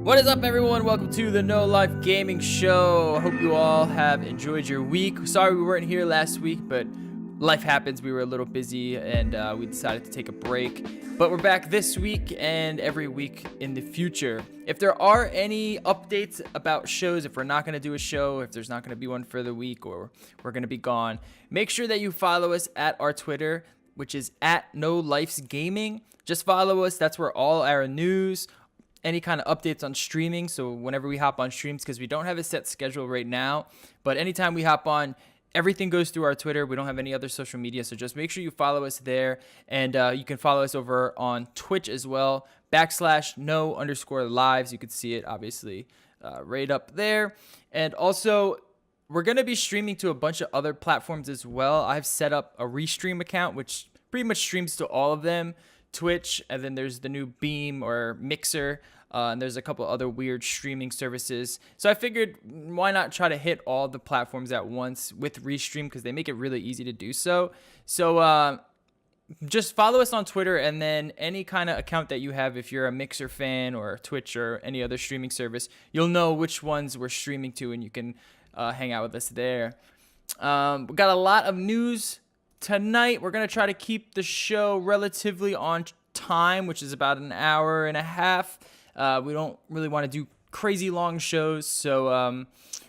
What is up, everyone? Welcome to the NoLife Gaming Show. I hope you all have enjoyed your week. Sorry we weren't here last week, but life happens. We were a little busy and we decided to take a break. But we're back this week and every week in the future. If there are any updates about shows, if we're not going to do a show, if there's not going to be one for the week, or we're going to be gone, make sure that you follow us at our Twitter, which is at NoLife Gaming. Just follow us. That's where all our news, any kind of updates on streaming. So whenever we hop on streams, because we don't have a set schedule right now, but anytime we hop on, everything goes through our Twitter. We don't have any other social media, so just make sure you follow us there. And you can follow us over on Twitch as well, /no_lives. You can see it, obviously, right up there. And also, we're going to be streaming to a bunch of other platforms as well. I've set up a Restream account, which pretty much streams to all of them. Twitch, and then there's the new Beam or Mixer, and there's a couple other weird streaming services. So I figured, why not try to hit all the platforms at once with Restream, because they make it really easy to do so. So just follow us on Twitter, and then any kind of account that you have, if you're a Mixer fan or Twitch or any other streaming service, you'll know which ones we're streaming to, and you can hang out with us there. We got a lot of news tonight. We're going to try to keep the show relatively on time, which is about an hour and a half. We don't really want to do crazy long shows, so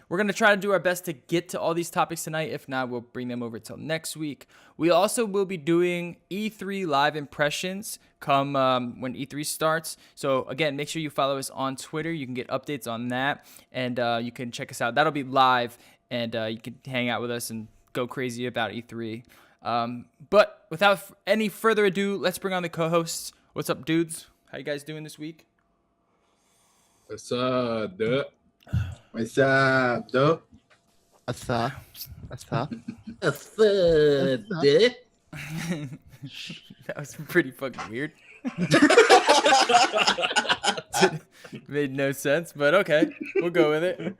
we're going to try to do our best to get to all these topics tonight. If not, we'll bring them over till next week. We also will be doing E3 live impressions come when E3 starts. So again, make sure you follow us on Twitter. You can get updates on that, and you can check us out. That'll be live, and you can hang out with us and go crazy about E3. But without any further ado, let's bring on the co-hosts. What's up, dudes? How you guys doing this week? What's up, duh? What's up, duh? What's up? What's up, duh? That was pretty fucking weird. Made no sense, but okay, we'll go with it.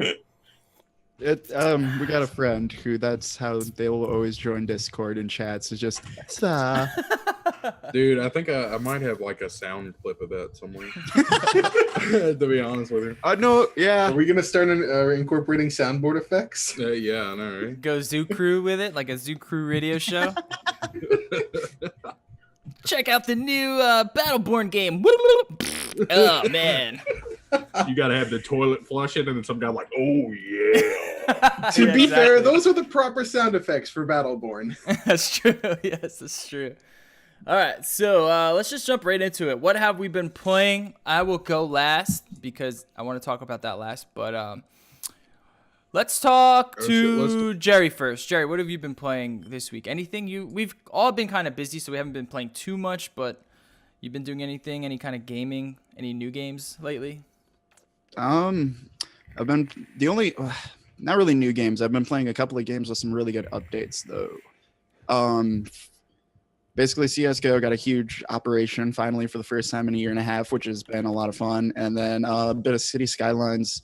We got a friend who that's how they will always join Discord and chats. It's just Dude, I think I might have like a sound clip of that somewhere. To be honest with you. no, yeah. Are we gonna start incorporating soundboard effects? Yeah, I know, right? Go Zoo Crew with it, like a Zoo Crew radio show. Check out the new Battleborn game. Oh man. You gotta have the toilet flushing, and then some guy like, oh yeah. To be fair, those are the proper sound effects for Battleborn. That's true. Yes, that's true. All right, so let's just jump right into it. What have we been playing? I will go last because I want to talk about that last. But let's talk to Jerry first. Jerry, what have you been playing this week? Anything we've all been kind of busy, so we haven't been playing too much. But you've been doing anything? Any kind of gaming? Any new games lately? I've been not really new games. I've been playing a couple of games with some really good updates though. Basically CSGO got a huge operation finally for the first time in a year and a half, which has been a lot of fun. And then a bit of City Skylines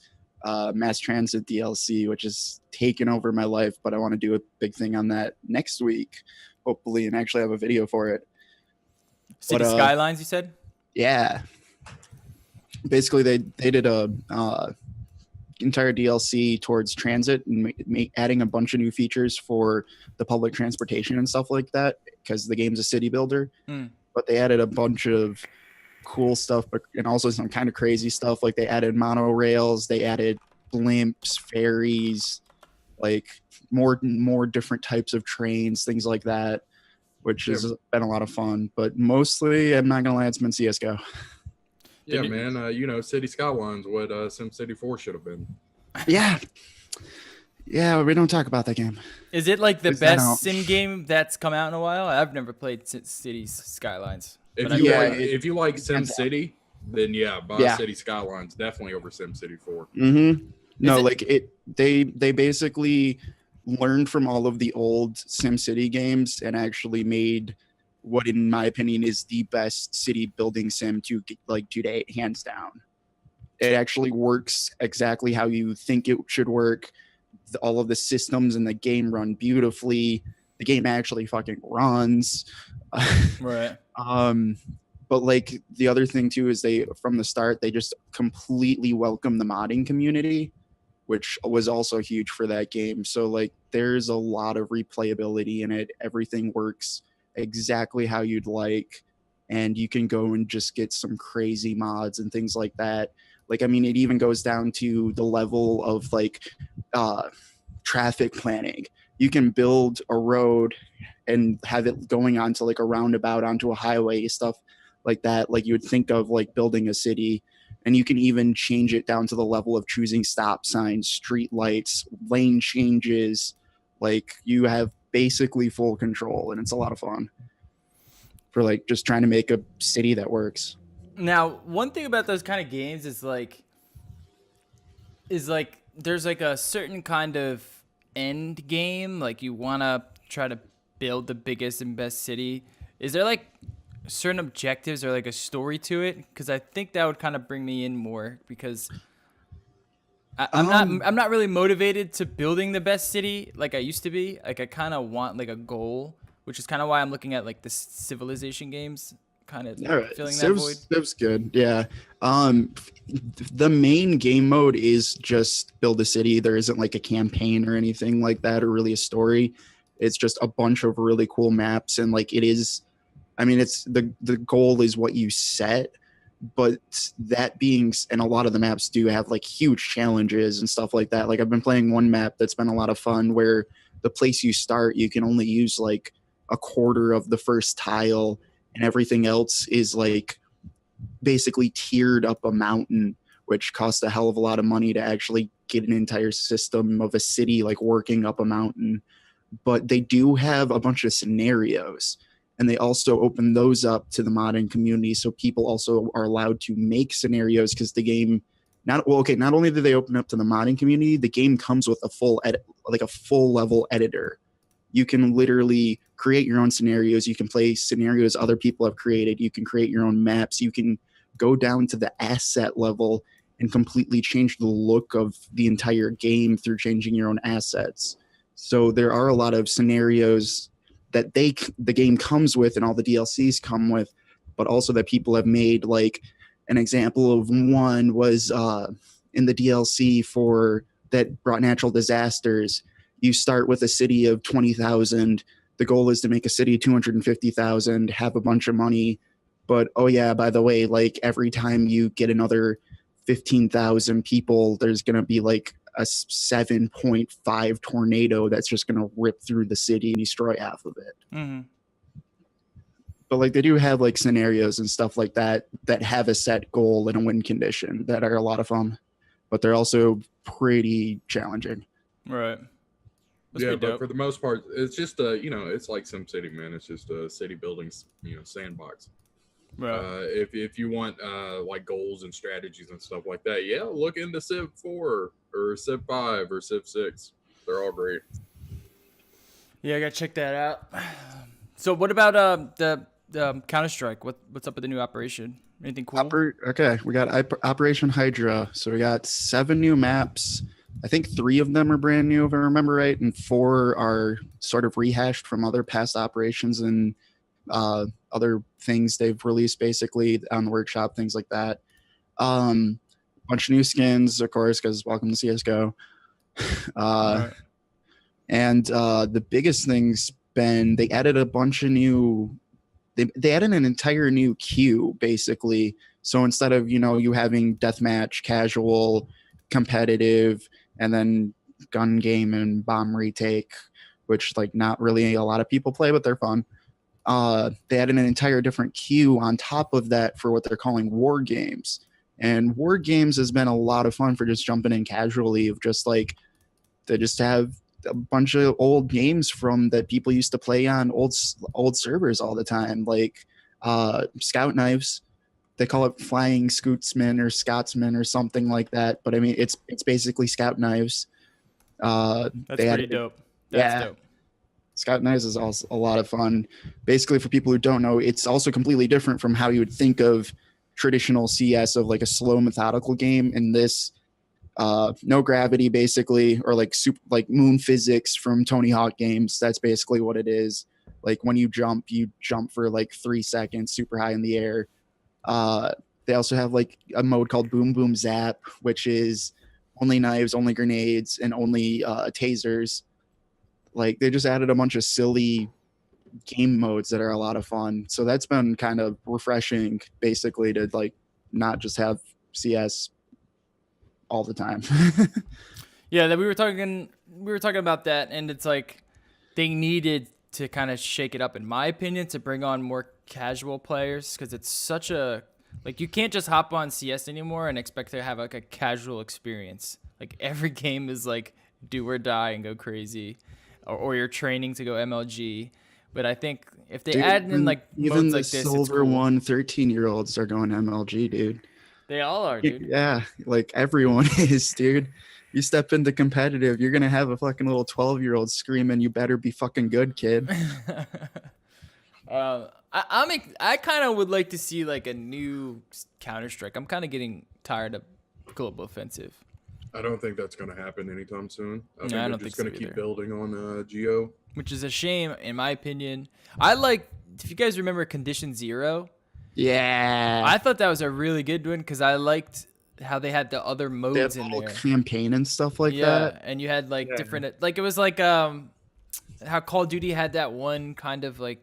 mass transit DLC, which has taken over my life, but I want to do a big thing on that next week, hopefully, and actually have a video for it. City Skylines, you said? Yeah. Basically, they did a entire DLC towards transit and adding a bunch of new features for the public transportation and stuff like that, because the game's a city builder. But they added a bunch of cool stuff, and also some kind of crazy stuff. Like they added monorails, they added blimps, ferries, like more different types of trains, things like that, which has been a lot of fun. But mostly, I'm not gonna lie, it's been CSGO. Yeah, man. City Skylines, what SimCity 4 should have been. Yeah, we don't talk about that game. Is it like the best sim game that's come out in a while? I've never played City Skylines. If you like SimCity, then buy City Skylines definitely over SimCity 4. Mm-hmm. No, they basically learned from all of the old SimCity games and actually made what, in my opinion, is the best city building sim to date, hands down. It actually works exactly how you think it should work. All of the systems in the game run beautifully. The game actually fucking runs. Right. But like the other thing too is from the start they just completely welcome the modding community, which was also huge for that game. So like there's a lot of replayability in it. Everything works exactly how you'd like, and you can go and just get some crazy mods and things like that. Like, I mean, it even goes down to the level of like traffic planning. You can build a road and have it going onto like a roundabout, onto a highway, stuff like that, like you would think of like building a city. And you can even change it down to the level of choosing stop signs, street lights, lane changes. Like you have basically full control, and it's a lot of fun for like just trying to make a city that works. Now, one thing about those kind of games is like there's like a certain kind of end game. Like you want to try to build the biggest and best city. Is there like certain objectives or like a story to it? Because I think that would kind of bring me in more, because I'm not really motivated to building the best city like I used to be. Like I kind of want like a goal, which is kind of why I'm looking at like the Civilization games, kind of filling that void. Civ's good, yeah. The main game mode is just build a city. There isn't like a campaign or anything like that, or really a story. It's just a bunch of really cool maps, and like it is. I mean, it's the goal is what you set, but that being, and a lot of the maps do have like huge challenges and stuff like that. Like I've been playing one map that's been a lot of fun where the place you start, you can only use like a quarter of the first tile, and everything else is like basically tiered up a mountain, which costs a hell of a lot of money to actually get an entire system of a city like working up a mountain. But they do have a bunch of scenarios, and they also open those up to the modding community, so people also are allowed to make scenarios, because the game not only do they open up to the modding community, the game comes with a full level editor. You can literally create your own scenarios. You can play scenarios other people have created. You can create your own maps. You can go down to the asset level and completely change the look of the entire game through changing your own assets. So there are a lot of scenarios that the game comes with, and all the DLCs come with, but also that people have made. Like an example of one was in the DLC for that brought natural disasters. You start with a city of 20,000. The goal is to make a city 250,000, have a bunch of money. But oh yeah, by the way, like every time you get another 15,000 people, there's going to be like a 7.5 tornado that's just going to rip through the city and destroy half of it. Mm-hmm. But like they do have like scenarios and stuff like that that have a set goal and a win condition that are a lot of fun, but they're also pretty challenging. Right. Yeah, but for the most part, it's just it's like SimCity, man. It's just a city building, sandbox. Right. If you want like goals and strategies and stuff like that, yeah, look into Civ 4 or Civ 5 or Civ 6. They're all great. Yeah, I gotta check that out. So what about the Counter-Strike? What's up with the new operation? Anything cool? Okay, we got Operation Hydra. So we got 7 new maps. I think 3 of them are brand new, if I remember right, and 4 are sort of rehashed from other past operations and other things they've released basically on the workshop, things like that. Bunch of new skins, of course, because welcome to CSGO. Right. And the biggest thing's been they added a bunch of new. They added an entire new queue basically. So instead of you having deathmatch, casual, competitive, and then gun game and bomb retake, which like not really a lot of people play, but they're fun. They added an entire different queue on top of that for what they're calling war games. And war games has been a lot of fun for just jumping in casually, of just like they just have a bunch of old games from that people used to play on old servers all the time, like Scout Knives. They call it Flying Scootsman or Scotsman or something like that. But I mean, it's basically Scout Knives. That's pretty dope. That's dope. Scout Knives is also a lot of fun. Basically, for people who don't know, it's also completely different from how you would think of traditional CS, of like a slow methodical game. In this, no gravity basically, or like moon physics from Tony Hawk games. That's basically what it is. Like when you jump for like 3 seconds super high in the air. They also have like a mode called Boom Boom Zap, which is only knives, only grenades, and only tasers. Like they just added a bunch of silly game modes that are a lot of fun. So that's been kind of refreshing, basically, to like not just have CS all the time. Yeah, that we were talking about that, and it's like they needed to kind of shake it up, in my opinion, to bring on more casual players, because it's such a like you can't just hop on CS anymore and expect to have like a casual experience. Like every game is like do or die and go crazy, or you're training to go MLG. But I think if they Dude, add in like even modes the like this, it's silver cool. one 13-year-olds are going MLG, dude. They all are, dude. Yeah, like everyone is, dude. You step into competitive, you're gonna have a fucking little 12-year-old screaming, "You better be fucking good, kid." I kind of would like to see like a new Counter-Strike. I'm kind of getting tired of Global Offensive. I don't think that's going to happen anytime soon. I think I they're don't just think going so to keep either. building on Geo. Which is a shame, in my opinion. I like, if you guys remember Condition Zero, Yeah, I thought that was a really good one because I liked how they had the other they modes had in little there. campaign and stuff like Yeah, that. and you had like Yeah. different, like it was like how Call of Duty had that one kind of like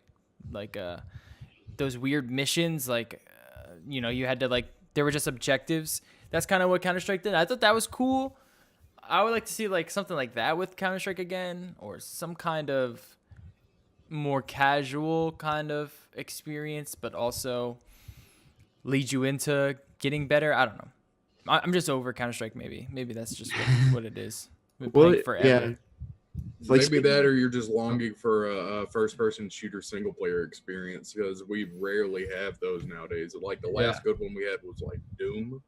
those weird missions, like you had to like there were just objectives. That's kind of what Counter-Strike did. I thought that was cool. I would like to see like something like that with Counter-Strike again, or some kind of more casual kind of experience, but also lead you into getting better. I don't know. I'm just over Counter-Strike. Maybe that's just what it is. Been Well, playing forever. yeah. Like, Maybe speaking that, of- or you're just longing for a first-person shooter single-player experience, because we rarely have those nowadays. Like the last good one we had was like Doom.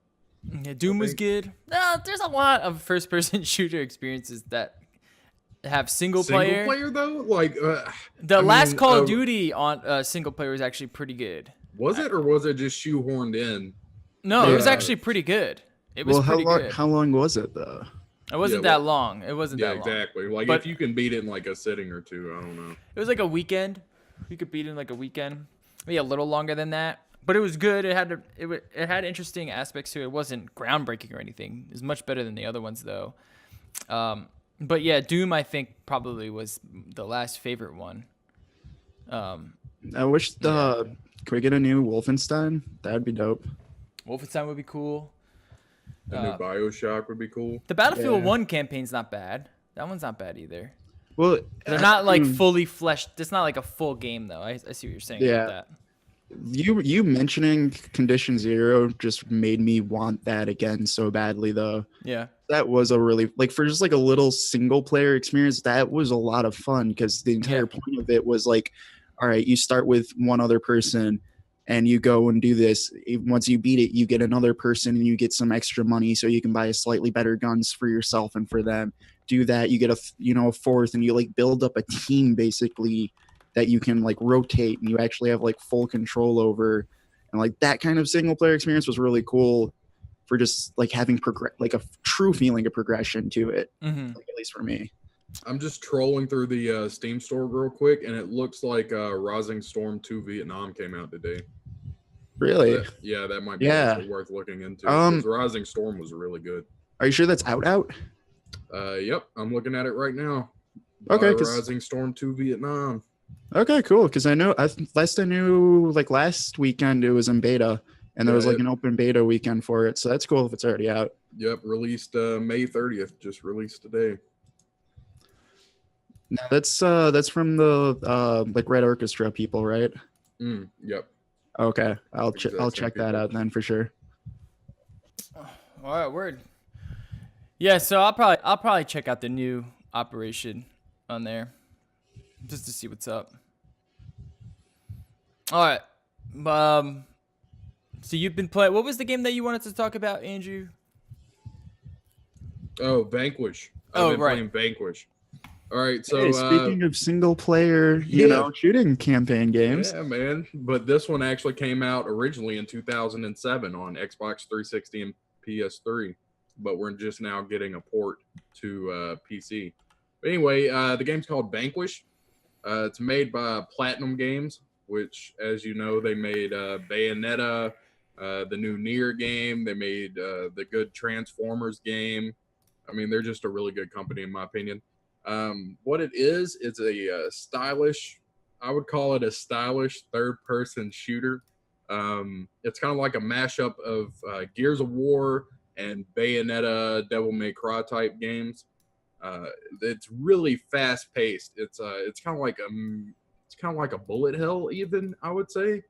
Yeah, Doom was think- good. No, there's a lot of first-person shooter experiences that have single player. Single player though, like The I last mean, Call of Duty on single player was actually pretty good. was it, or was it just shoehorned in? No, it was Yeah. actually pretty good. It was well, pretty good. how long was it though? It wasn't Yeah, that long. It wasn't Yeah, that long. exactly. Like But- if you can beat it in like a sitting or two, I don't know. It was like a weekend. You could beat it in like a weekend. Maybe a little longer than that. But it was good. It had interesting aspects to it. It wasn't groundbreaking or anything. It was much better than the other ones though. But yeah, Doom I think probably was the last favorite one. I wish could we get a new Wolfenstein? That'd be dope. Wolfenstein would be cool. A new BioShock would be cool. The Battlefield Yeah. 1 campaign's not bad. That one's not bad either. Well, They're not like mean, fully fleshed. It's not like a full game though. I see what you're saying Yeah. about that. You mentioning Condition Zero just made me want that again so badly though. Yeah. That was a really like for just like a little single player experience, that was a lot of fun because the entire point of it was like, all right, you start with one other person and you go and do this. Once you beat it, you get another person and you get some extra money so you can buy slightly better guns for yourself and for them. Do that, you get a fourth, and you like build up a team basically that you can like rotate and you actually have like full control over. And like that kind of single player experience was really cool for just like having like a true feeling of progression to it, Mm-hmm. like, at least for me. I'm just trolling through the Steam store real quick, and it looks like Rising Storm 2 Vietnam came out today. Really? Yeah, that might be Yeah. actually worth looking into. Um, 'Cause Rising Storm was really good. Are you sure that's out? Yep, I'm looking at it right now. Okay, 'cause- Rising Storm 2 Vietnam. Okay, cool. Because I know last I knew, like last weekend it was in beta, and there was Yeah, like an open beta weekend for it. So that's cool if it's already out. Yep, released May 30th. Just released today. No, that's from the like Red Orchestra people, right? Yep. Okay, I'll Exact same check that people. out then for sure. All right, word. Yeah, so I'll probably check out the new operation on there just to see what's up. All right. So you've been playing. What was the game that you wanted to talk about, Andrew? Oh, Vanquish. Oh, I've been right. playing Vanquish. All right, so Hey, speaking of single player, yeah. shooting campaign games. yeah, man. But this one actually came out originally in 2007 on Xbox 360 and PS3, but we're just now getting a port to PC. But anyway, the game's called Vanquish. It's made by Platinum Games, which, as you know, they made Bayonetta, the new Nier game. They made the good Transformers game. I mean, they're just a really good company in my opinion. What it is, it's a stylish. I would call it a stylish third-person shooter. It's kind of like a mashup of Gears of War and Bayonetta, Devil May Cry type games. It's really fast-paced. It's kind of like a bullet hell, even I would say.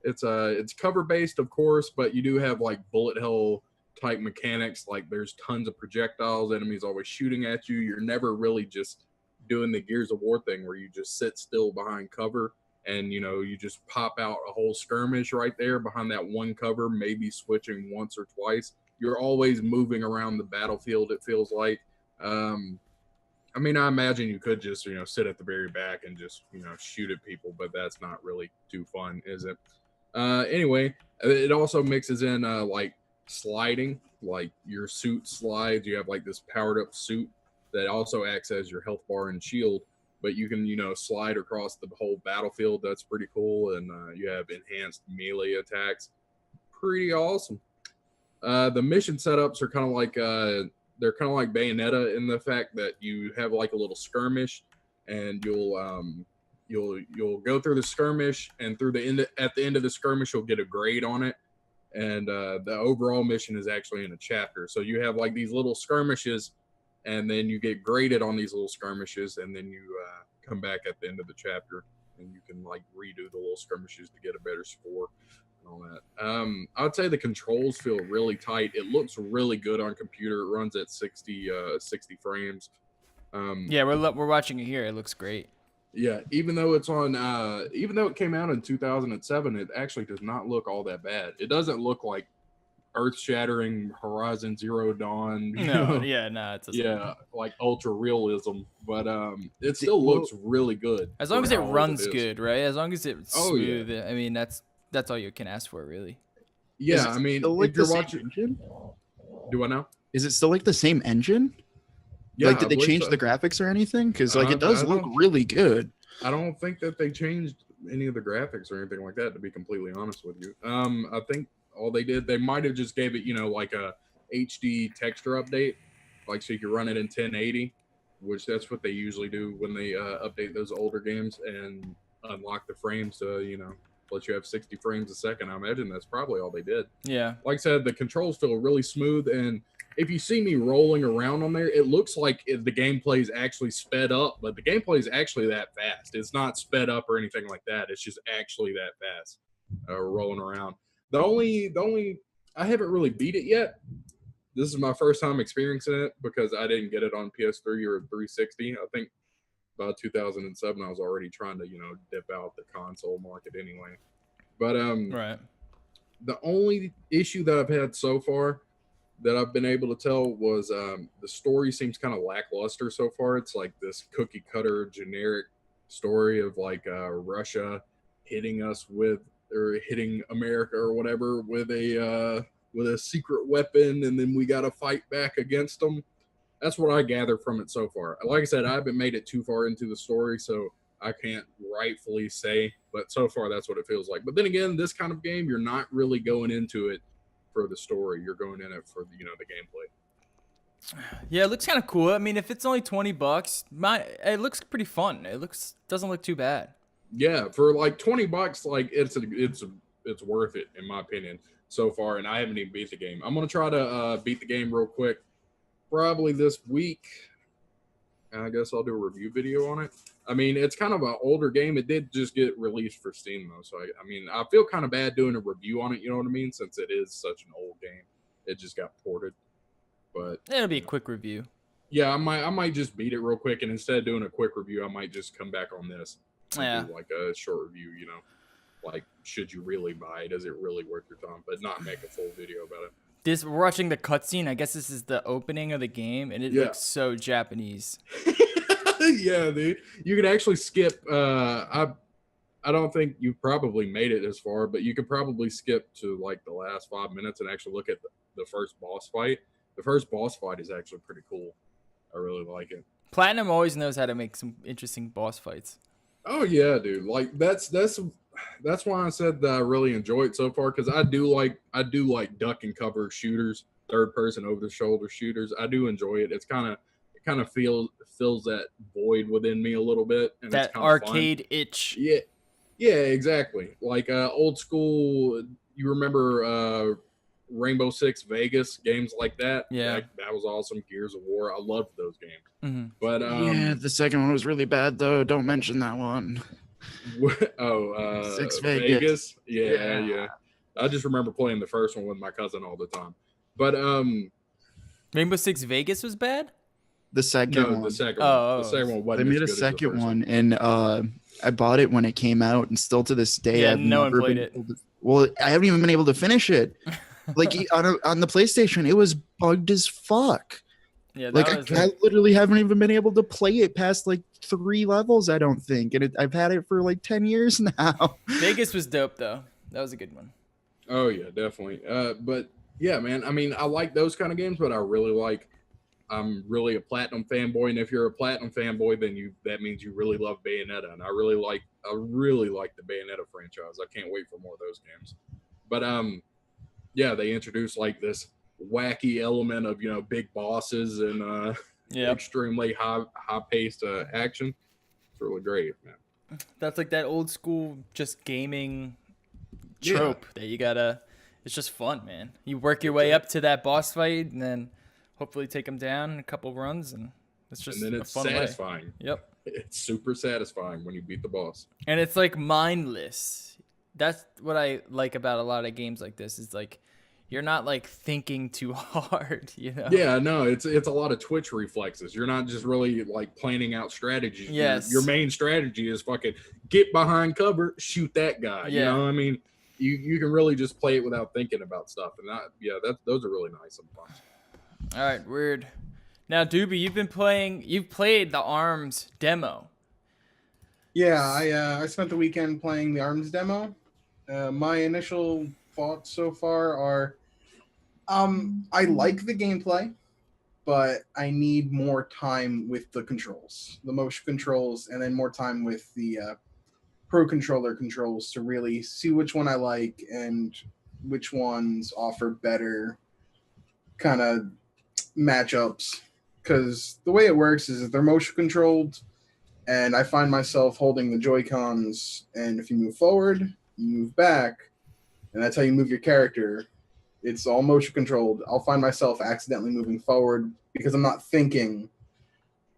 It's cover-based, of course, but you do have like bullet hell type mechanics. Like there's tons of projectiles, enemies always shooting at you. You're never really just doing the Gears of War thing where you just sit still behind cover and you just pop out a whole skirmish right there behind that one cover, maybe switching once or twice. You're always moving around the battlefield, it feels like. I mean, I imagine you could just sit at the very back and just shoot at people, but that's not really too fun, is it? Anyway, it also mixes in like sliding, like your suit slides. You have like this powered up suit that also acts as your health bar and shield, but you can slide across the whole battlefield. That's pretty cool. And you have enhanced melee attacks. Pretty awesome. The mission setups are kind of like they're kind of like Bayonetta in the fact that you have like a little skirmish, and you'll go through the skirmish, and at the end of the skirmish you'll get a grade on it, and the overall mission is actually in a chapter. So you have like these little skirmishes, and then you get graded on these little skirmishes, and then you come back at the end of the chapter and you can like redo the little skirmishes to get a better score and all that. I'd say the controls feel really tight. It looks really good on computer. It runs at 60 frames. Yeah, we're watching it here. It looks great. Yeah, even though it came out in 2007, it actually does not look all that bad. It doesn't look like earth-shattering Horizon Zero Dawn. No, like ultra realism, but it still looks really good. as long as it how old runs is. good, right? As long as it's Oh, yeah. smooth. I mean, that's all you can ask for, really. Yeah, I mean, Still like if you're the same watching, engine? do I know? Is it still like the same engine? Yeah, Like, did I they believe change so. the graphics or anything? Because like I it does look don't- really good. I don't think that they changed any of the graphics or anything like that, to be completely honest with you. I think all they did, they might have just gave it, like a HD texture update, like so you could run it in 1080, which that's what they usually do when they update those older games and unlock the frames to, let you have 60 frames a second. I imagine that's probably all they did. Yeah. Like I said, the controls feel really smooth, and if you see me rolling around on there, it looks like the gameplay is actually sped up, but the gameplay is actually that fast. It's not sped up or anything like that. It's just actually that fast, rolling around. The only I haven't really beat it yet. This is my first time experiencing it because I didn't get it on PS3 or 360. I think by 2007 I was already trying to dip out the console market anyway. But Right. the only issue that I've had so far that I've been able to tell was the story seems kind of lackluster so far. It's like this cookie cutter generic story of like Russia hitting us with, or hitting America or whatever with a secret weapon, and then we got to fight back against them. That's what I gather from it so far. Like I said, I haven't made it too far into the story, so I can't rightfully say, but so far that's what it feels like. But then again, this kind of game, you're not really going into it for the story. You're going in it for the gameplay. Yeah, it looks kind of cool. I mean, if it's only $20, it looks pretty fun. Doesn't look too bad. Yeah, for like $20, like it's worth it in my opinion so far. And I haven't even beat the game. I'm gonna try to beat the game real quick, probably this week. I guess I'll do a review video on it. I mean, it's kind of an older game. It did just get released for Steam though, so I mean, I feel kind of bad doing a review on it. You know what I mean? Since it is such an old game, it just got ported. But It'll be a quick review. yeah, I might just beat it real quick, and instead of doing a quick review, I might just come back on this. And Yeah. do like a short review. Like should you really buy it? Is it really worth your time? But not make a full video about it. We're watching the cutscene. I guess this is the opening of the game, and it Yeah. looks so Japanese. Yeah, dude. You can actually skip. I don't think you probably made it as far, but you could probably skip to like the last 5 minutes and actually look at the first boss fight. The first boss fight is actually pretty cool. I really like it. Platinum always knows how to make some interesting boss fights. Oh yeah, dude. Like that's that's why I said that I really enjoy it so far, because I do like duck and cover shooters, third person over the shoulder shooters. I do enjoy it. It kind of fills that void within me a little bit, and it's That kind of fun. arcade itch. Yeah, yeah, exactly. Like old school. You remember Rainbow Six Vegas games like that? Yeah. That was awesome. Gears of War. I loved those games. Mm-hmm. But Yeah, the second one was really bad though. Don't mention that one. Six Vegas. Yeah. I just remember playing the first one with my cousin all the time. But Rainbow Six Vegas was bad? The second one. the second Oh. one. The second one wasn't They made as a good as the second first one, and I bought it when it came out, and still to this day, Yeah, I've no one never played been it. able to- well, I haven't even been able to finish it. Like on the PlayStation, it was bugged as fuck. Yeah, Like that was I literally haven't even been able to play it past like 3 levels. I don't think, and I've had it for like 10 years now. Vegas was dope though. That was a good one. Oh yeah, definitely. But yeah, man. I mean, I like those kind of games, but I'm really a Platinum fanboy, and if you're a Platinum fanboy, then that means you really love Bayonetta, and I really like the Bayonetta franchise. I can't wait for more of those games. But yeah, they introduced like this wacky element of big bosses and extremely high paced action. It's really great, man. That's like that old school just gaming trope that you gotta. It's just fun, man. You work your way up to that boss fight, and then hopefully take them down in a couple runs, and it's just and then it's a fun satisfying. way. Yep. It's super satisfying when you beat the boss. And it's like mindless. That's what I like about a lot of games like this. Is like you're not like thinking too hard, Yeah, no, it's a lot of twitch reflexes. You're not just really like planning out strategies. Yes. Your main strategy is fucking get behind cover, shoot that guy. Yeah. I mean, you can really just play it without thinking about stuff, and those are really nice sometimes. All right, weird. Now, Doobie, you've played the ARMS demo. Yeah, I spent the weekend playing the ARMS demo. My initial thoughts so far are, I like the gameplay, but I need more time with the controls, the motion controls, and then more time with the Pro Controller controls to really see which one I like and which ones offer better kind of matchups. Because the way it works is that they're motion controlled, and I find myself holding the Joy-Cons, and if you move forward, you move back, and that's how you move your character. It's all motion controlled. I'll find myself accidentally moving forward because I'm not thinking.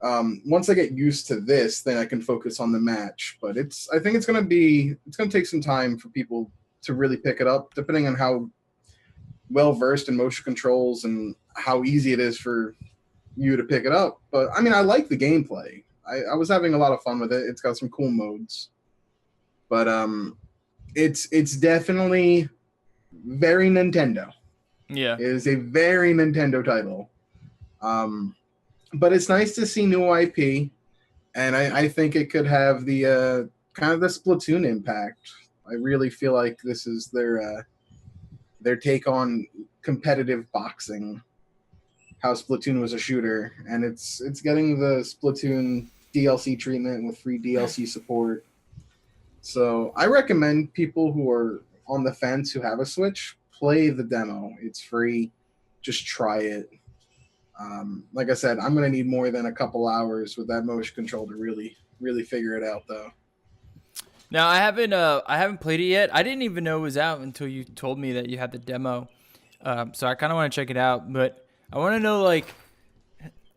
Once I get used to this, then I can focus on the match. But I think it's gonna take some time for people to really pick it up, depending on how well versed in motion controls and how easy it is for you to pick it up. But I mean, I like the gameplay. I was having a lot of fun with it. It's got some cool modes. But it's definitely very Nintendo. Yeah. It is a very Nintendo title. But it's nice to see new IP, and I think it could have the kind of the Splatoon impact. I really feel like this is their take on competitive boxing. How Splatoon was a shooter, and it's getting the Splatoon DLC treatment with free DLC support. So I recommend people who are on the fence who have a Switch play the demo. It's free. Just try it. Like I said, I'm going to need more than a couple hours with that motion control to really, really figure it out, though. Now I haven't played it yet. I didn't even know it was out until you told me that you had the demo. So I kind of want to check it out, but I want to know, like,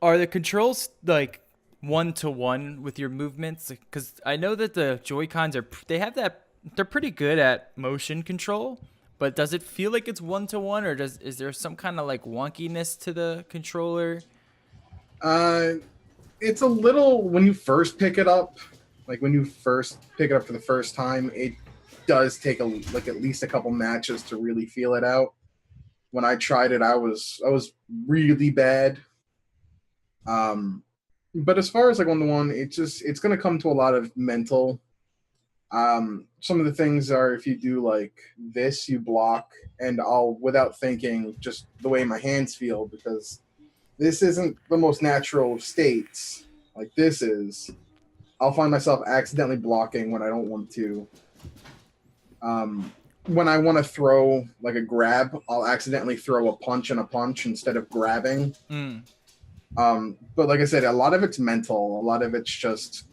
are the controls like 1-to-1 with your movements? Because I know that the Joy-Cons they're pretty good at motion control. But does it feel like it's 1-to-1, or is there some kind of like wonkiness to the controller? It's a little, when you first pick it up, like when you first pick it up for the first time, it does take at least a couple matches to really feel it out. When I tried it, I was really bad. But as far as like 1-to-1, it's going to come to a lot of mental. Some of the things are, if you do like this, you block, and I'll, without thinking, just the way my hands feel, because this isn't the most natural of states like this is, I'll find myself accidentally blocking when I don't want to. When I want to throw like a grab, I'll accidentally throw a punch and a punch instead of grabbing. Mm. But like I said, a lot of it's mental. A lot of it's just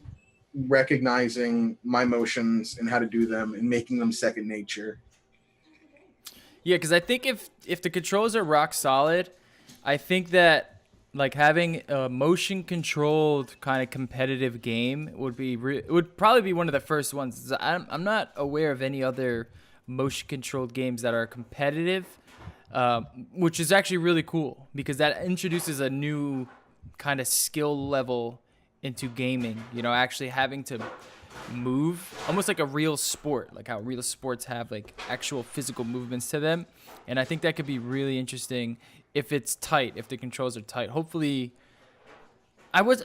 recognizing my motions and how to do them and making them second nature. Yeah, because I think if the controls are rock solid, I think that like having a motion controlled kind of competitive game would be it would probably be one of the first ones. I'm not aware of any other motion controlled games that are competitive, which is actually really cool because that introduces a new kind of skill level into gaming. You know, actually having to move almost like a real sport, like how real sports have like actual physical movements to them. And I think that could be really interesting if it's tight, if the controls are tight. Hopefully, I would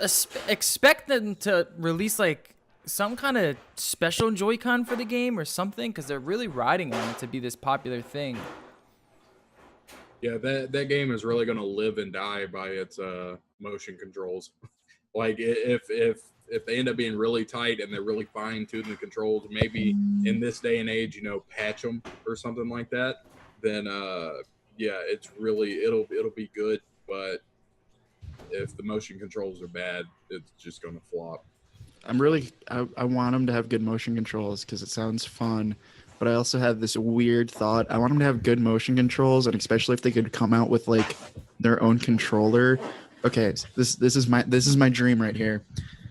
expect them to release like some kind of special Joy-Con for the game or something, because they're really riding on it to be this popular thing. Yeah, that game is really going to live and die by its motion controls. Like if they end up being really tight and they're really fine tuning the controls, maybe in this day and age, you know, patch them or something like that, then yeah, it's really it'll be good. But if the motion controls are bad, it's just going to flop. I want them to have good motion controls because it sounds fun, but I also have this weird thought. I want them to have good motion controls, and especially if they could come out with like their own controller. Okay, so this is my dream right here.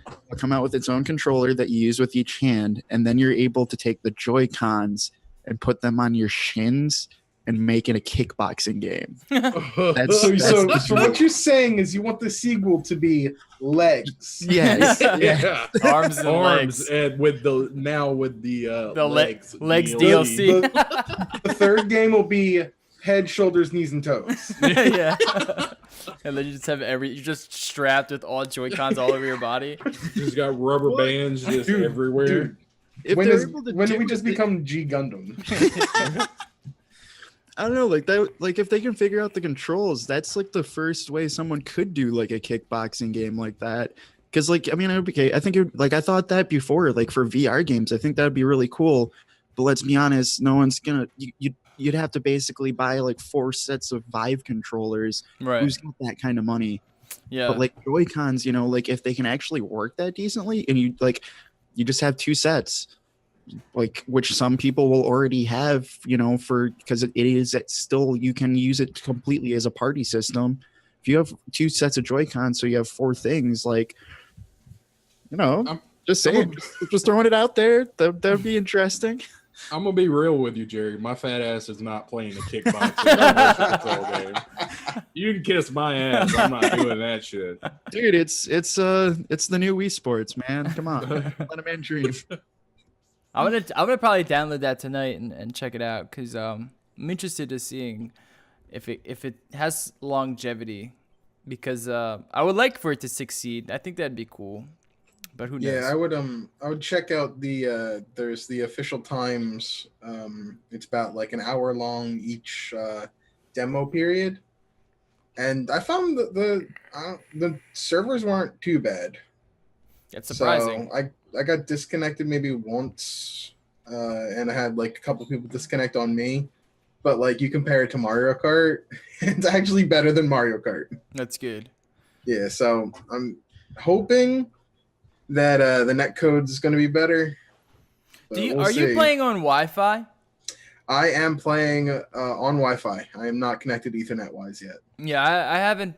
It'll come out with its own controller that you use with each hand, and then you're able to take the Joy-Cons and put them on your shins and make it a kickboxing game. So what you're saying is you want the sequel to be legs. Yes. Yeah. Arms and legs. And with the legs DLC. The third game will be head, shoulders, knees, and toes. Yeah. And then you just have you're just strapped with all Joy-Cons all over your body. Just got rubber bands just Dude, everywhere. If When they're able to do do we just it- become G Gundam? I don't know, like that, like if they can figure out the controls, that's like the first way someone could do like a kickboxing game like that. Because like, I mean, it would be okay. I think like I thought that before, like for VR games, I think that'd be really cool. But let's be honest, no one's gonna. You'd have to basically buy like 4 sets of Vive controllers. Right. Who's got that kind of money? Yeah. But like Joy-Cons, you know, like if they can actually work that decently, and you just have 2 sets. Like which some people will already have, you know, because it's still, you can use it completely as a party system. If you have 2 sets of Joy-Cons, so you have 4 things, like, you know, just saying, just throwing it out there. That would be interesting. I'm gonna be real with you, Jerry. My fat ass is not playing a kickboxing motion control game. You can kiss my ass. I'm not doing that shit, Dude, it's the new Wii Sports, man. Come on, let a man dream. I'm gonna probably download that tonight and check it out because I'm interested to seeing if it has longevity, because I would like for it to succeed. I think that'd be cool, but who knows? Yeah, I would check out the there's the official times. It's about like an hour long each demo period, and I found that the servers weren't too bad. It's surprising. So I got disconnected maybe once, and I had like a couple people disconnect on me. But like you compare it to Mario Kart, it's actually better than Mario Kart. That's good. Yeah, so I'm hoping that the netcode is going to be better. But we'll Are you see. playing on Wi-Fi? I am playing on Wi-Fi. I am not connected Ethernet-wise yet. Yeah,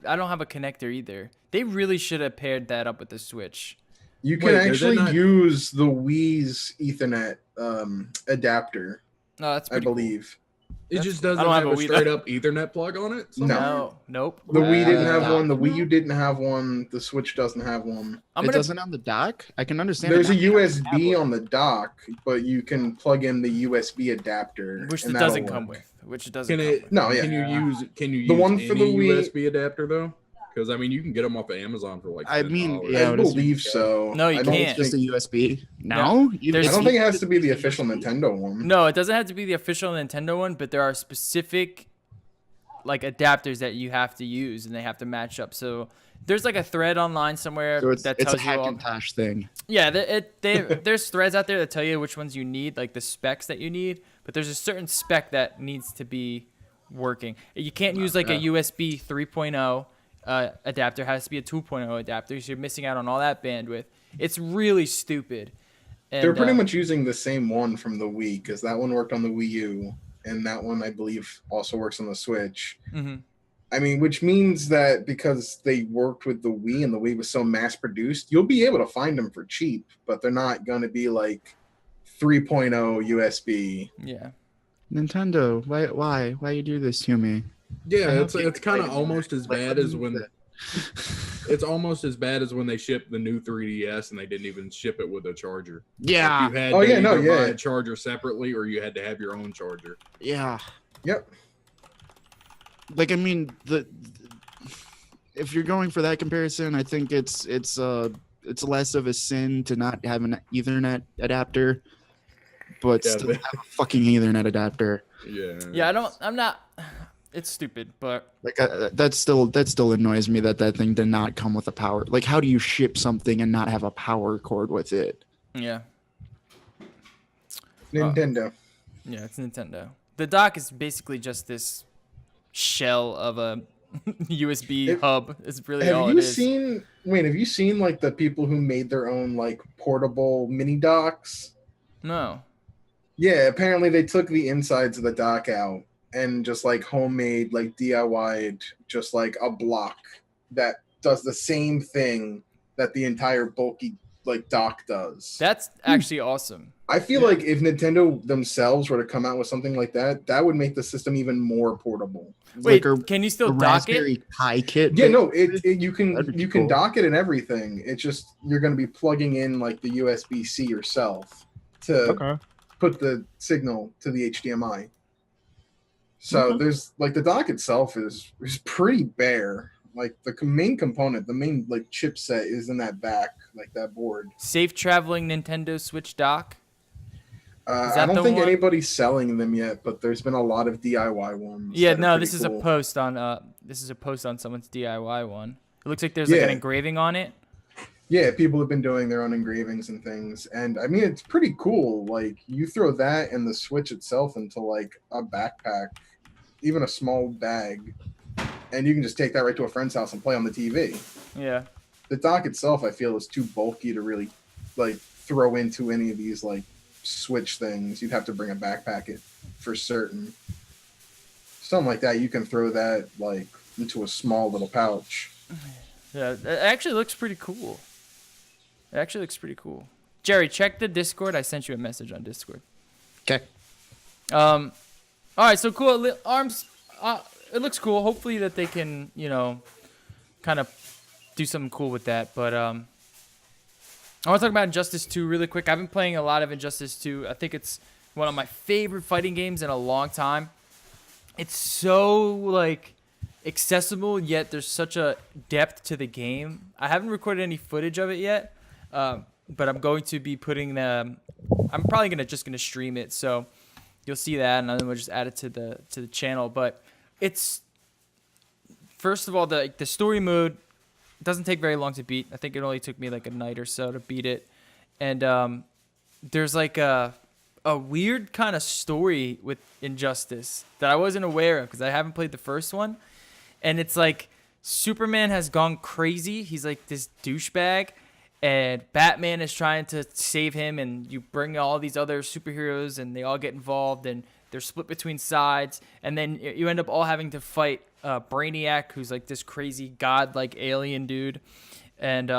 I don't have a connector either. They really should have paired that up with the Switch. You can Wait, did they actually not- use the Wii's Ethernet adapter, No, that's I pretty cool. believe. It just doesn't I don't have have a a Wii, straight up Ethernet plug on it. No. No, nope. The Wii didn't have Wow. one. The Wii U didn't have one. The Switch doesn't have one. I'm It gonna doesn't on the dock. I can understand. There's it a not USB tablet. on the dock, but you can plug in the USB adapter, which it and that'll doesn't come work. with. Which it doesn't Can come it? with. No, yeah. Can you use The one any for the Wii- USB adapter though? Because I mean, you can get them off of Amazon for like. I $10. mean, yeah, I it is- believe so. No, you I don't can't. Just a think- USB. No, There's- I don't It's- think it has to be the official Nintendo one. No, it doesn't have to be the official Nintendo one, but there are specific like adapters that you have to use and they have to match up. So there's like a thread online somewhere So it's that a tells you all. Hackintosh thing. Yeah, there's threads out there that tell you which ones you need, like the specs that you need. But there's a certain spec that needs to be working. You can't use like a USB 3.0 adapter. It has to be a 2.0 adapter. So you're missing out on all that bandwidth. It's really stupid. And, They're pretty much using the same one from the Wii, because that one worked on the Wii U, and that one I believe also works on the Switch. Mm-hmm. I mean, which means that because they worked with the Wii and the Wii was so mass produced, you'll be able to find them for cheap, but they're not going to be like 3.0 USB. Yeah. Nintendo, why you do this to me? Yeah, I it's hope kind of you- almost as Like, bad what as is when that? it's almost as bad as when they shipped the new 3DS and they didn't even ship it with a charger. Yeah, Like, you had Oh, to yeah, no, either buy yeah. a charger separately or you had to have your own charger. yeah. Yep. Like, I mean, if you're going for that comparison, I think it's less of a sin to not have an Ethernet adapter, but Yeah, still they- have a fucking Ethernet adapter. Yeah. Yeah, I'm not. It's stupid, but Like that still annoys me that thing did not come with a power. Like, how do you ship something and not have a power cord with it? yeah. Nintendo. Yeah, it's Nintendo. The dock is basically just this shell of a USB hub. Is really all Have it you is. seen? Wait, have you seen like the people who made their own like portable mini docks? No. Yeah, apparently they took the insides of the dock out and just like homemade, like DIY'd, just like a block that does the same thing that the entire bulky like dock does. That's actually awesome. I feel like if Nintendo themselves were to come out with something like that, that would make the system even more portable. Wait, Like can you a still dock it? Raspberry Pi kit. Yeah, no, you That'd be can cool. dock it and everything. It's just you're going to be plugging in like the USB-C yourself to put the signal to the HDMI. So there's like the dock itself is pretty bare. Like the main component, the main like chipset is in that back, like that board. Safe traveling Nintendo Switch dock. I that the don't think one? anybody's selling them yet, but there's been a lot of DIY ones. Yeah, that are no, pretty this is a cool. post on someone's DIY one. It looks like there's like an Yeah. engraving on it. Yeah, people have been doing their own engravings and things, and I mean it's pretty cool. Like you throw that and the Switch itself into like a backpack, even a small bag, and you can just take that right to a friend's house and play on the TV. Yeah. The dock itself, I feel, is too bulky to really like throw into any of these like Switch things. You'd have to bring a backpack it for certain. Something like that, you can throw that like into a small little pouch. Yeah, it actually looks pretty cool. It actually looks pretty cool. Jerry, check the Discord. I sent you a message on Discord. Okay. All right, so cool. Arms, it looks cool. Hopefully that they can, kind of do something cool with that. But I want to talk about Injustice 2 really quick. I've been playing a lot of Injustice 2. I think it's one of my favorite fighting games in a long time. It's so like accessible, yet there's such a depth to the game. I haven't recorded any footage of it yet, but I'm going to be putting I'm probably gonna stream it, so you'll see that, and then we'll just add it to the channel. But it's, first of all, the story mode doesn't take very long to beat. I think it only took me like a night or so to beat it, and there's like a weird kind of story with Injustice that I wasn't aware of because I haven't played the first one. And it's like Superman has gone crazy. He's like this douchebag, and Batman is trying to save him, and you bring all these other superheroes and they all get involved, and they're split between sides, and then you end up all having to fight Brainiac, who's like this crazy god-like alien dude. And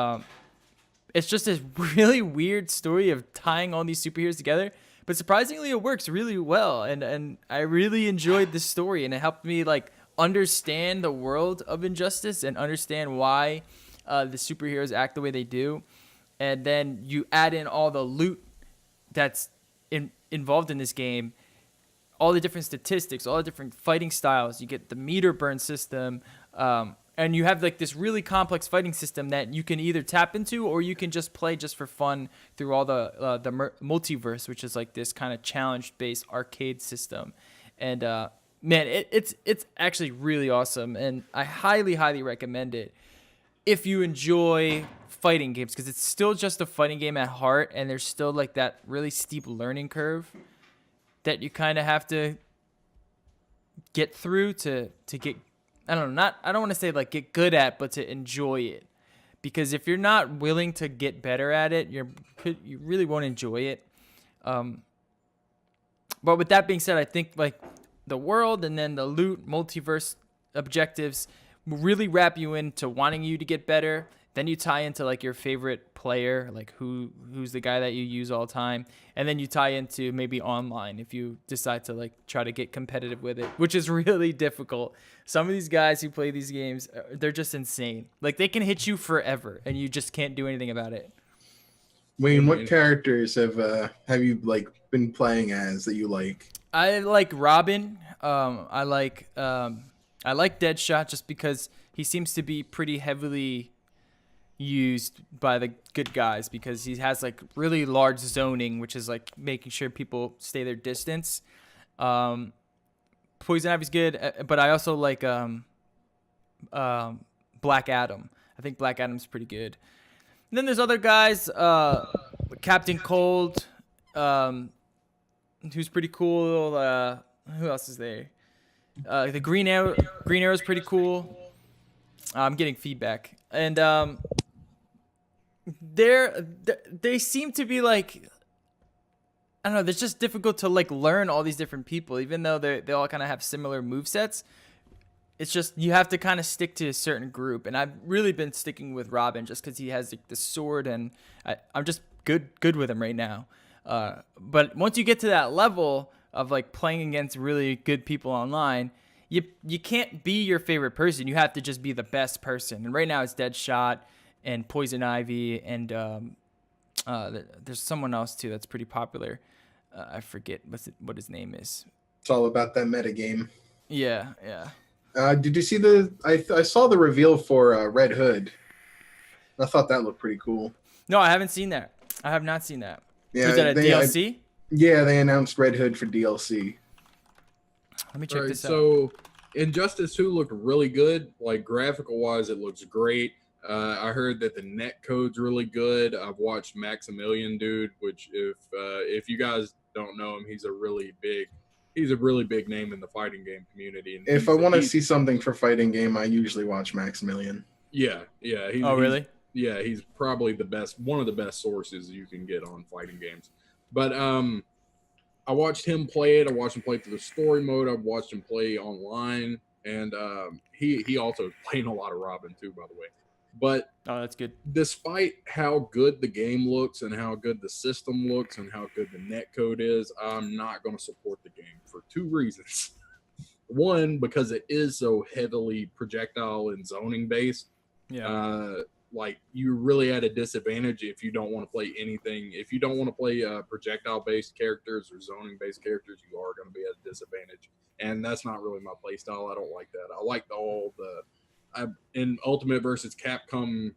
it's just this really weird story of tying all these superheroes together. But surprisingly, it works really well, and I really enjoyed the story, and it helped me like understand the world of Injustice and understand why the superheroes act the way they do. And then you add in all the loot that's involved in this game, all the different statistics, all the different fighting styles. You get the meter burn system, and you have like this really complex fighting system that you can either tap into or you can just play just for fun through all the multiverse, which is like this kind of challenge-based arcade system. And man, it's actually really awesome, and I highly recommend it. if you enjoy fighting games, because it's still just a fighting game at heart, and there's still like that really steep learning curve that you kind of have to get through to get, I don't know, I don't want to say like get good at, but to enjoy it. Because if you're not willing to get better at it, you really won't enjoy it. But with that being said, I think like the world and then the loot multiverse objectives really wrap you into wanting you to get better. Then you tie into like your favorite player, like who's the guy that you use all the time, and then you tie into maybe online if you decide to like try to get competitive with it, which is really difficult. Some of these guys who play these games, they're just insane. Like they can hit you forever, and you just can't do anything about it. Wayne, what characters have you like been playing as that you like? I like Robin. I like Deadshot just because he seems to be pretty heavily used by the good guys because he has like really large zoning, which is like making sure people stay their distance. Poison Ivy's good, but I also like Black Adam. I think Black Adam's pretty good. And then there's other guys, Captain Cold, who's pretty cool. Who else is there? The Green Arrow's pretty cool. I'm getting feedback, and they seem to be like, I don't know, it's just difficult to like learn all these different people, even though they all kind of have similar movesets. It's just you have to kind of stick to a certain group, and I've really been sticking with Robin just because he has the sword, and I'm just good with him right now. But once you get to that level of like playing against really good people online, you can't be your favorite person. You have to just be the best person. And right now it's Deadshot and Poison Ivy, and there's someone else too that's pretty popular. I forget what his name is. It's all about that meta game. Yeah. Did you see I saw the reveal for Red Hood. I thought that looked pretty cool. No, I haven't seen that. I have not seen that. Yeah, Was that a DLC? Yeah, they announced Red Hood for DLC. Let me check this out. So Injustice 2 looked really good. Like graphical wise, it looks great. I heard that the net code's really good. I've watched Maximilian Dude, which if you guys don't know him, he's a really big name in the fighting game community. And if I want to see something for fighting game, I usually watch Maximilian. Yeah. Really? Yeah, he's probably one of the best sources you can get on fighting games. But I watched him play it. I watched him play through the story mode. I've watched him play online, and he also is playing a lot of Robin too, by the way. But that's good. Despite how good the game looks and how good the system looks and how good the net code is, I'm not going to support the game for two reasons. One, because it is so heavily projectile and zoning based. Yeah. Like you're really at a disadvantage if you don't want to play anything. If you don't want to play projectile based characters or zoning based characters, you are going to be at a disadvantage. And that's not really my play style. I don't like that. I like in Ultimate versus Capcom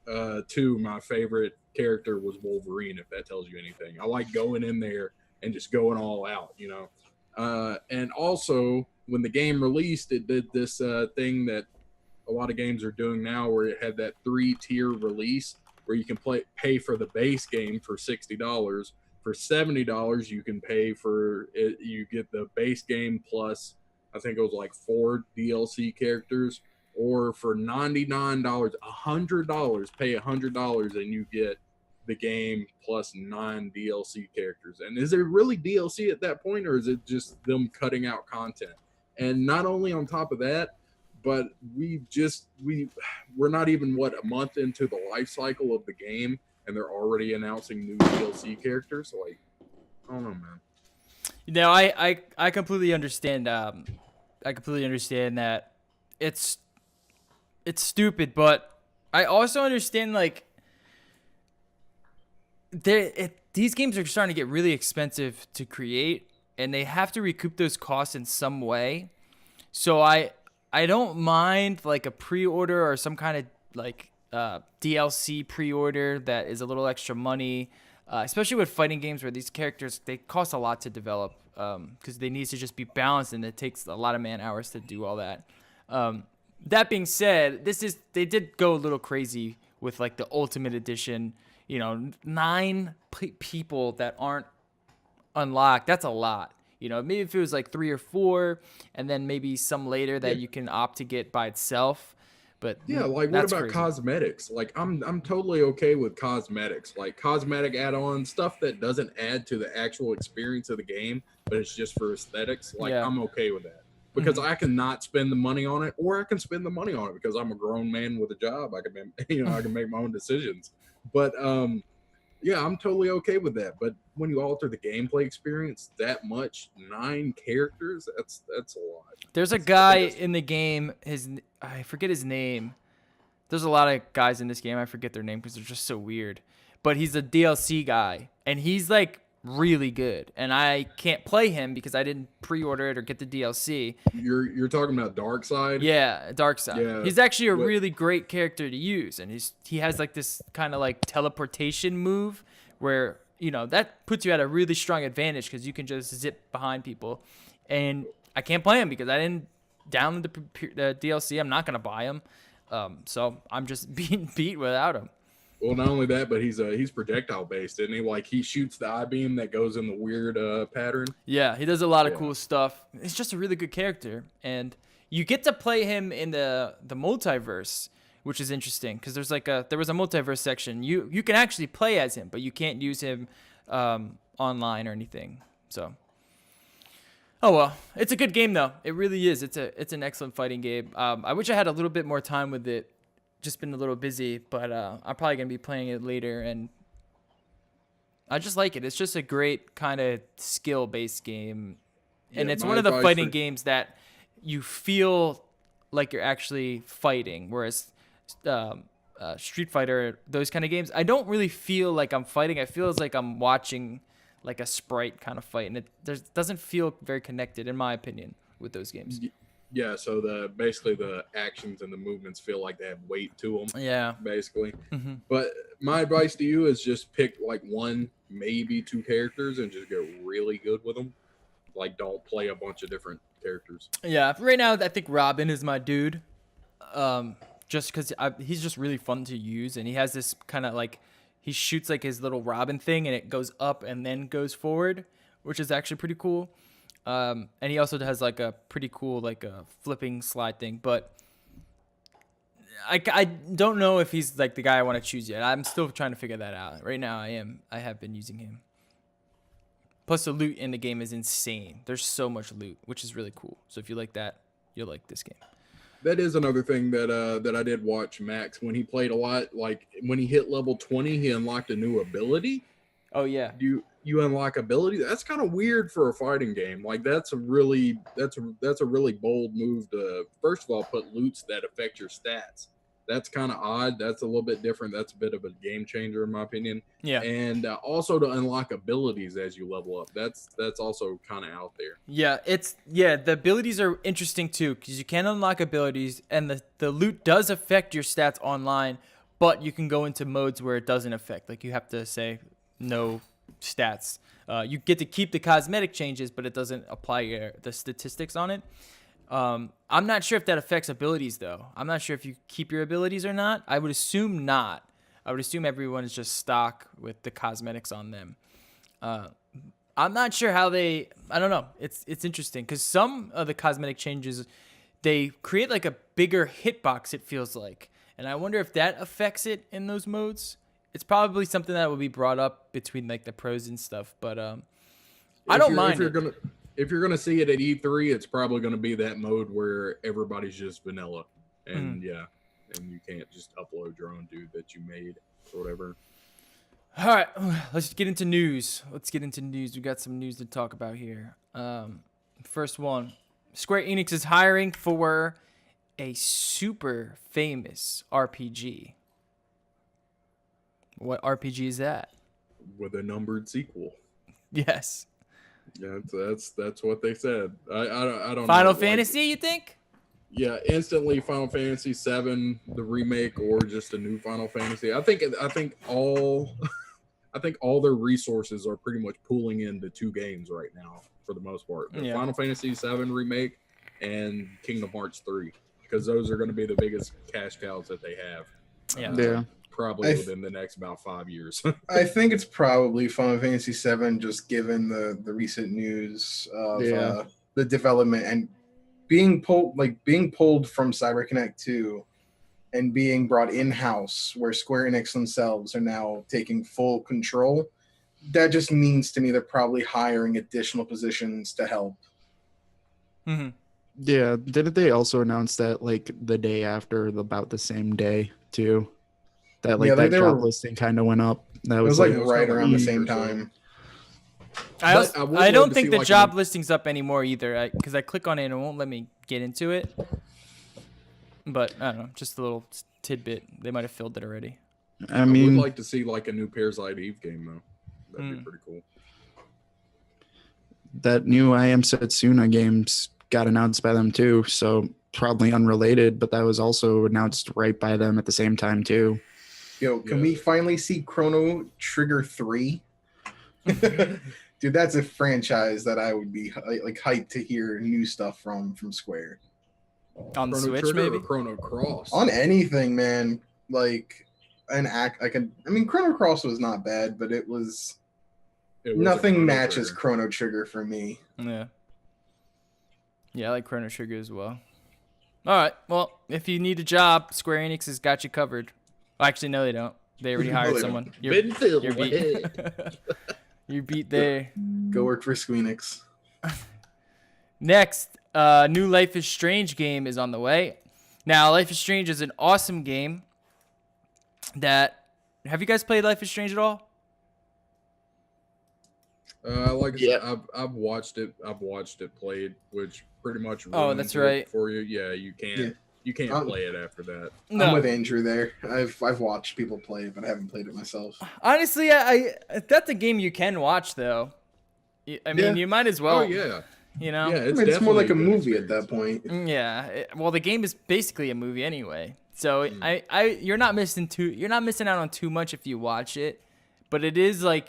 2, my favorite character was Wolverine, if that tells you anything. I like going in there and just going all out, you know. And also, when the game released, it did this thing that a lot of games are doing now, where it had that 3-tier release where you can pay for the base game for $60. For $70, you can pay for it. You get the base game plus, I think it was like 4 DLC characters. Or for $99, $100, pay $100 and you get the game plus 9 DLC characters. And is there really DLC at that point, or is it just them cutting out content? And not only on top of that, but we're not even a month into the life cycle of the game, and they're already announcing new DLC characters. Like, I don't know, man. No, I completely understand. I completely understand that it's stupid, but I also understand like these games are starting to get really expensive to create, and they have to recoup those costs in some way. So I don't mind like a pre-order or some kind of like DLC pre-order that is a little extra money, especially with fighting games where these characters, they cost a lot to develop because they need to just be balanced, and it takes a lot of man hours to do all that. that being said, they did go a little crazy with like the Ultimate Edition. You know, 9 people that aren't unlocked. That's a lot. You know, maybe if it was like 3 or 4, and then maybe some later that you can opt to get by itself. But Yeah, like what that's about crazy. cosmetics? Like I'm totally okay with cosmetics, like cosmetic add-ons, stuff that doesn't add to the actual experience of the game, but it's just for aesthetics. Like Yeah. I'm okay with that because I can not spend the money on it, or I can spend the money on it because I'm a grown man with a job. I can, I can make my own decisions. But yeah, I'm totally okay with that. But when you alter the gameplay experience that much, 9 characters, that's a lot. There's a guy in the game. I forget his name. There's a lot of guys in this game. I forget their name because they're just so weird. But he's a DLC guy, and he's like really good. And I can't play him because I didn't pre-order it or get the DLC. You're talking about Dark Side? Yeah, Darkseid. Yeah. He's actually a really great character to use, and he has like this kind of like teleportation move where that puts you at a really strong advantage because you can just zip behind people. And I can't play him because I didn't download the DLC. I'm not gonna buy him. So I'm just being beat without him. Well, not only that, but he's projectile based, isn't he? Like he shoots the eye beam that goes in the weird pattern. Yeah, he does a lot of cool stuff. He's just a really good character, and you get to play him in the multiverse, which is interesting because there was a multiverse section. You can actually play as him, but you can't use him online or anything. So. Oh well, it's a good game though. It really is. It's an excellent fighting game. I wish I had a little bit more time with it. Just been a little busy, but I'm probably gonna be playing it later, and I just like it. It's just a great kind of skill-based game, and it's one of the fighting games that you feel like you're actually fighting. Whereas Street Fighter, those kind of games, I don't really feel like I'm fighting. I feel like I'm watching like a sprite kind of fight, and it doesn't feel very connected in my opinion with those games. Yeah, so basically the actions and the movements feel like they have weight to them. Yeah, basically. But my advice to you is just pick like 1, maybe 2 characters and just get really good with them. Like don't play a bunch of different characters. Yeah, right now I think Robin is my dude. Just because he's just really fun to use, and he has this kind of like. He shoots like his little Robin thing, and it goes up and then goes forward, which is actually pretty cool. And he also has like a pretty cool like a flipping slide thing. But I don't know if he's like the guy I want to choose yet. I'm still trying to figure that out. Right now I have been using him. Plus the loot in the game is insane. There's so much loot, which is really cool. So if you like that, you'll like this game. That is another thing that I did watch Max when he played a lot. Like when he hit level 20, he unlocked a new ability. Oh yeah. You unlock ability. That's kind of weird for a fighting game. Like that's a really bold move to first of all put loots that affect your stats. That's kind of odd. That's a little bit different. That's a bit of a game changer in my opinion. Yeah. And also to unlock abilities as you level up. That's also kind of out there. Yeah, the abilities are interesting too because you can unlock abilities, and the loot does affect your stats online, but you can go into modes where it doesn't affect. Like you have to say no stats. You get to keep the cosmetic changes, but it doesn't apply the statistics on it. I'm not sure if that affects abilities though. I'm not sure if you keep your abilities or not. I would assume not. I would assume everyone is just stock with the cosmetics on them. I'm not sure how I don't know. It's interesting because some of the cosmetic changes, they create like a bigger hitbox, it feels like. And I wonder if that affects it in those modes. It's probably something that will be brought up between like the pros and stuff, but I don't mind it. If you're gonna see it at E3, it's probably gonna be that mode where everybody's just vanilla, and and you can't just upload your own dude that you made or whatever. All right, let's get into news. We got some news to talk about here. First one, Square Enix is hiring for a super famous RPG. What RPG is that? With a numbered sequel. Yes. Yeah, that's what they said. I don't Final know. Fantasy, you think? Yeah, instantly Final Fantasy 7, the remake, or just a new Final Fantasy. I think all their resources are pretty much pooling into 2 games right now for the most part. The Final Fantasy 7 remake and Kingdom Hearts 3. because those are going to be the biggest cash cows that they have. Yeah. Yeah. Probably within the next about 5 years. I think it's probably Final Fantasy VII, just given the recent news of Yeah. the development and being pulled from CyberConnect 2 and being brought in house, where Square Enix themselves are now taking full control. That just means to me they're probably hiring additional positions to help. Hmm. Yeah. Didn't they also announce that like the day after, about the same day too? That like Yeah, that they job were. listing kind of went up. That It was was like it was right kinda around the like same or so. time. I, But also, I would I love don't to think see, the like, job listing's up anymore either, because I click on it and it won't let me get into it. But I don't know, just a little tidbit. They might have filled it already. I I mean, would like to see like a new Parasite Eve game though. That'd be pretty cool. that new I Am Setsuna games got announced by them too, so probably unrelated, but that was also announced right by them at the same time too. Yo, can Yeah. we finally see Chrono Trigger 3? Dude, that's a franchise that I would be like hyped to hear new stuff from Square. On Chrono Switch, Trigger maybe? or Chrono Cross? On anything, man. Like I mean, Chrono Cross was not bad, but it was It was a nothing Chrono matches Trigger. Chrono Trigger for me. Yeah. Yeah, I like Chrono Trigger as well. All right. Well, if you need a job, Square Enix has got you covered. Well, actually, no, they don't. They already No, hired they someone. don't. You're beat. You beat there. Go work for Squeenix. Next, new Life is Strange game is on the way. Now, Life is Strange is an awesome game. Have you guys played Life is Strange at all? Like I said, I've watched it. I've watched it played, which pretty much ruins that's it right. for you. Yeah, you can't. You can't play it after that. No. I'm with Andrew there. I've watched people play it, but I haven't played it myself. Honestly, I that's a game you can watch though. I mean, you might as well. Oh yeah. You know. Yeah, I mean, it's more like a definitely good movie at that experience. point. Yeah. Well, the game is basically a movie anyway. So you're not missing out on too much if you watch it, but it is like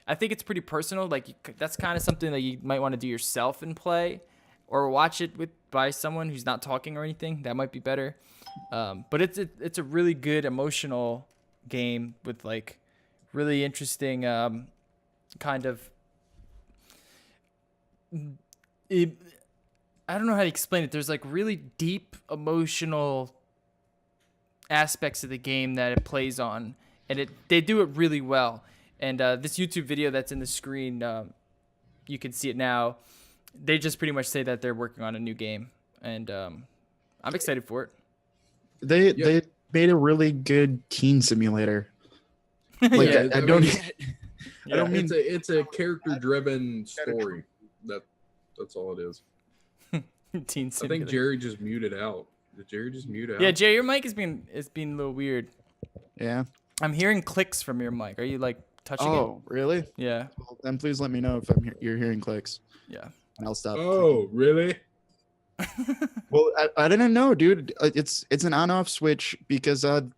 I think it's pretty personal. Like that's kind of something that you might want to do yourself and play, or watch it by someone who's not talking or anything. That might be better. But it's a really good emotional game with like really interesting kind of. I don't know how to explain it. There's like really deep emotional aspects of the game that it plays on, and they do it really well. And this YouTube video that's in the screen, you can see it now. They just pretty much say that they're working on a new game, and I'm excited for it. They made a really good teen simulator. Like Yeah. I don't mean it's a character driven story. That's all it is. Teen I Simulator. think Jerry just muted out. Did Jerry just mute out? Yeah, Jay, your mic is being a little weird. yeah. I'm hearing clicks from your mic. Are you like touching it? Oh, really? Yeah. Well, then please let me know if you're hearing clicks, Yeah. and I'll stop. Oh, really? Well, I didn't know, dude. It's an on-off switch because I'm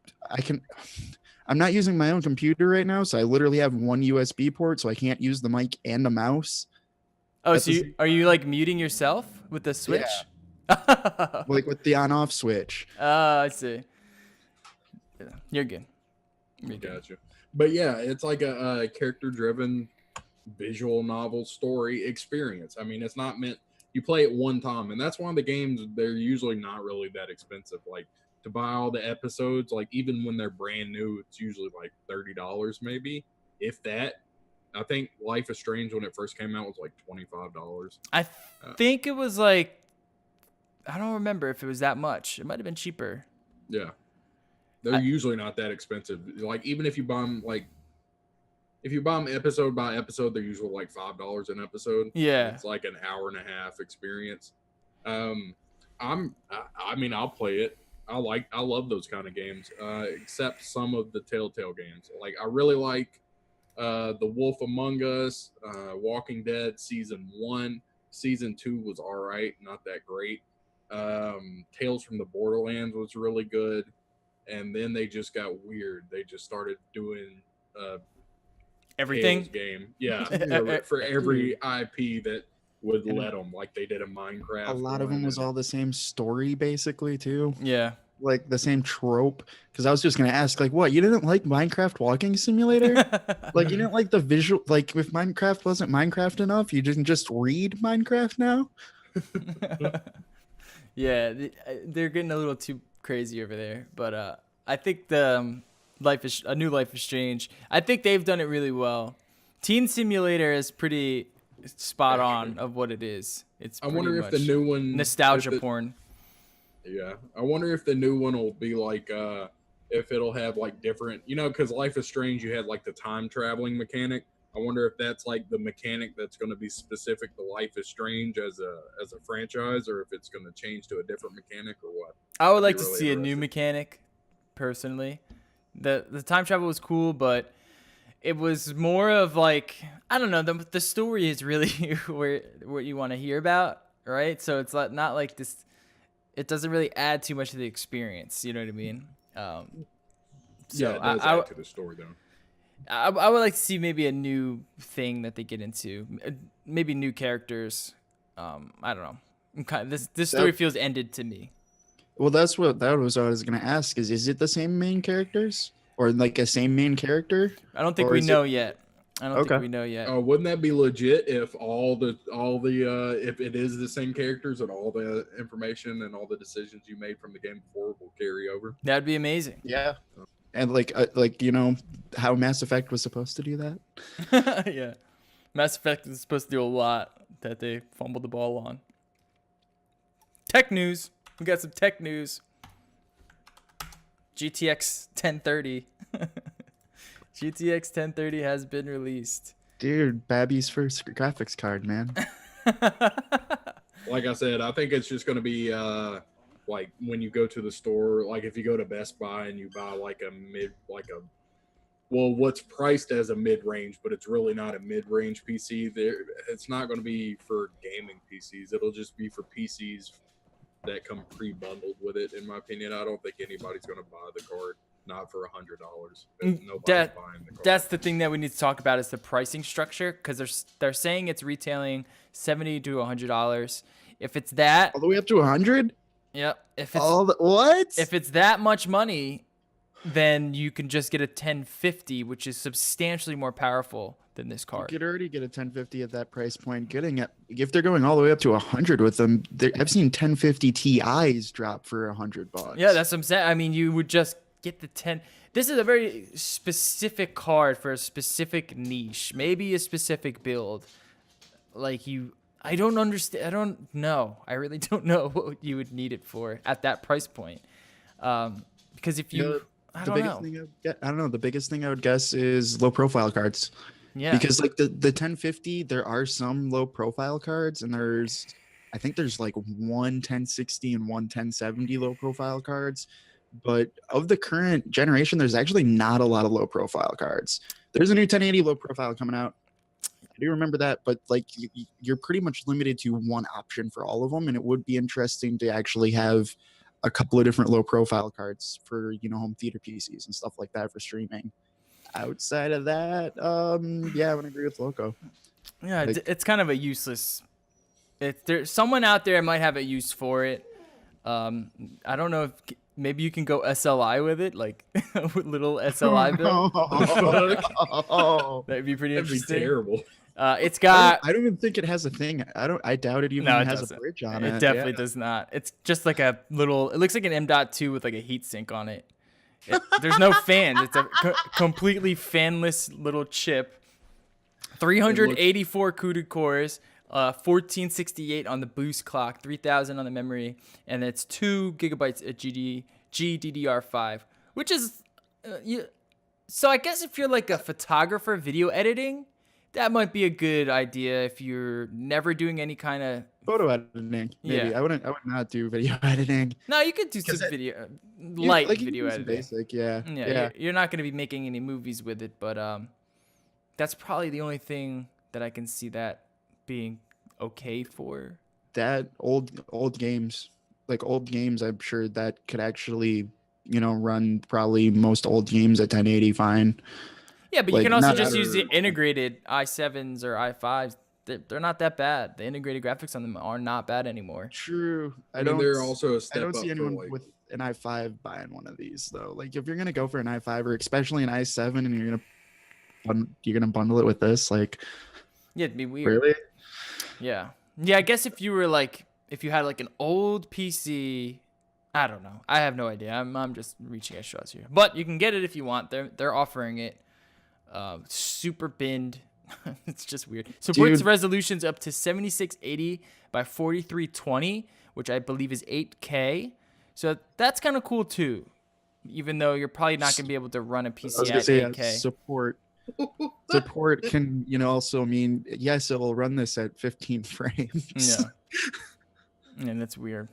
not using my own computer right now, so I literally have one USB port, so I can't use the mic and a mouse. Oh, At so the are you like muting yourself with the switch? Like with the on-off switch. I see. Yeah, you're good. You're good. Gotcha. But yeah, it's like a character-driven visual novel story experience. I mean, it's not meant you play it one time, and that's one of the games. They're usually not really that expensive. Like to buy all the episodes, like even when they're brand new, it's usually like $30 maybe, if that. I think Life is Strange when it first came out was like $25. I think it was like, I don't remember if it was that much. It might have been cheaper. Yeah. They're usually not that expensive. Like even if you buy them episode by episode, they're usually like $5 an episode. Yeah. It's like an hour and a half experience. I mean, I'll play it. I love those kind of games, except some of the Telltale games. Like I really like The Wolf Among Us, Walking Dead Season 1. Season 2 was all right, not that great. Tales from the Borderlands was really good. And then they just got weird. They just started doing Everything. Tales game. Yeah. For every IP that would And let them, like they did in Minecraft. a lot of them was and- all the same story basically too, Yeah. like the same trope. Because I was just gonna ask, like, what, you didn't like Minecraft Walking Simulator? Like, you didn't like the visual? Like, if Minecraft wasn't Minecraft enough, you didn't just read Minecraft now? Yeah, they're getting a little too crazy over there. But I think the New Life is Strange. I think they've done it really well. Teen Simulator is pretty spot on of what it is. It's I wonder if the much new one nostalgia if the- porn. Yeah, I wonder if the new one will be like, if it'll have like different, because Life is Strange, you had like the time traveling mechanic. I wonder if that's like the mechanic that's going to be specific to Life is Strange as a franchise, or if it's going to change to a different mechanic or what. I would I'd be like to really see a new interested. mechanic, personally. The time travel was cool, but it was more of like, I don't know, the story is really what you want to hear about, right? So it's not like this. It doesn't really add too much to the experience. You know what I mean? So Yeah, it does add to the story though. I would like to see maybe a new thing that they get into, maybe new characters. I don't know. This story feels ended to me. Well, that was what I was gonna ask. Is it the same main characters, or like a same main character? I don't think Or we is know it- yet. I don't Okay. think we know yet. Wouldn't that be legit if all the if it is the same characters and all the information and all the decisions you made from the game before will carry over? That'd be amazing. Yeah. And like how Mass Effect was supposed to do that. Yeah. Mass Effect is supposed to do a lot that they fumbled the ball on. Tech news. We got some tech news. GTX 1030. GTX 1030 has been released. Dude, Babby's first graphics card, man. Like I said, I think it's just going to be like when you go to the store, like if you go to Best Buy and you buy like what's priced as a mid-range, but it's really not a mid-range PC. It's not going to be for gaming PCs. It'll just be for PCs that come pre-bundled with it. In my opinion, I don't think anybody's going to buy the card not for $100. Nobody's buying the card. That's the thing that we need to talk about is the pricing structure, because they're saying it's retailing $70 to $100. If it's that, All the way up to 100? yep. What? If it's that much money, then you can just get a 1050, which is substantially more powerful than this You card. could already get a 1050 at that price point. If they're going all the way up to 100 with them, I've seen 1050 Ti's drop for $100. Yeah, that's what I'm saying. I mean, you would just get the 10. This is a very specific card for a specific niche, maybe a specific build. I don't understand. I don't know. I really don't know what you would need it for at that price point. Because if you, I don't know. I don't know. The biggest thing I would guess is low profile cards. Yeah. Because like the 1050, there are some low profile cards, and I think there's like one 1060 and one 1070 low profile cards. But of the current generation, there's actually not a lot of low profile cards. There's a new 1080 low profile coming out. I do remember that, but like you're pretty much limited to one option for all of them, and it would be interesting to actually have a couple of different low profile cards for home theater PCs and stuff like that for streaming. Outside of that, yeah, I would agree with Loco. Yeah, it's kind of a useless. There's someone out there might have a use for it. I don't know if maybe you can go SLI with it, like with little SLI build. That'd be pretty That'd be interesting. terrible. It's got. I don't even think it has a thing. I doubt it even No, it has doesn't. a bridge on it. It definitely does not. It's just like a little. It looks like an M.2 with like a heat sink on it. There's no fans. It's a completely fanless little chip. 384 CUDA cores, 1468 on the boost clock, 3000 on the memory, and it's 2 gigabytes of GDDR5, which is so I guess if you're like a photographer video editing, that might be a good idea if you're never doing any kind of Photo editing. Maybe. Yeah. I would not do video editing. No, you could do some video light Like, you video can do some editing. Basic, yeah. Yeah, you're not going to be making any movies with it, but that's probably the only thing that I can see that being okay for. That old games, I'm sure that could actually, run probably most old games at 1080 fine. Yeah, but you Like, can also not just that use the or- integrated i7s or i5s they're not that bad. The integrated graphics on them are not bad anymore. True. I mean, they're also a I step don't up see for anyone like. with an i5 buying one of these though. Like if you're gonna go for an i5 or especially an i7 and you're gonna bundle it with this, like Yeah, it'd be weird. really? Yeah. Yeah, I guess if you were like if you had like an old PC, I don't know. I have no idea. I'm just reaching at straws here. But you can get it if you want. They're offering it. Super binned. It's just weird. Supports Dude. resolutions up to 7680 by 4320, which I believe is 8K. So that's kind of cool too. Even though you're probably not gonna be able to run a I PC was gonna at say 8K. support can, also mean yes, it will run this at 15 frames. Yeah. And that's weird.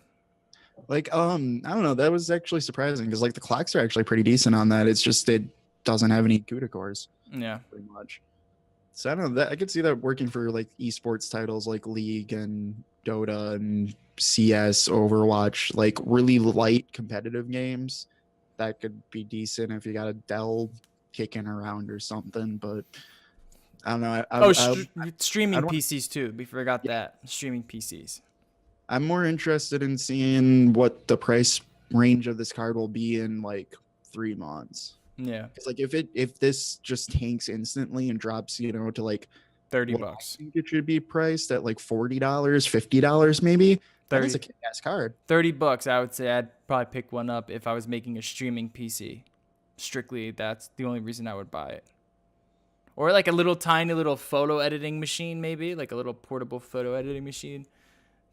Like I don't know, that was actually surprising because like the clocks are actually pretty decent on that. It's just it doesn't have any CUDA cores Yeah. pretty much. So I don't know, that I could see that working for like esports titles like League and Dota and CS, Overwatch, like really light competitive games. That could be decent if you got a Dell kicking around or something. But I don't know. Streaming I'd want- PCs too. We forgot that. Streaming PCs. I'm more interested in seeing what the price range of this card will be in like 3 months. Yeah. It's like if this just tanks instantly and drops, to like 30 what I bucks. think it should be priced at like $40, $50 maybe. That is a 30, kick-ass card. 30 bucks. I would say I'd probably pick one up if I was making a streaming PC. Strictly, that's the only reason I would buy it. Or like a little tiny little photo editing machine, maybe like a little portable photo editing machine.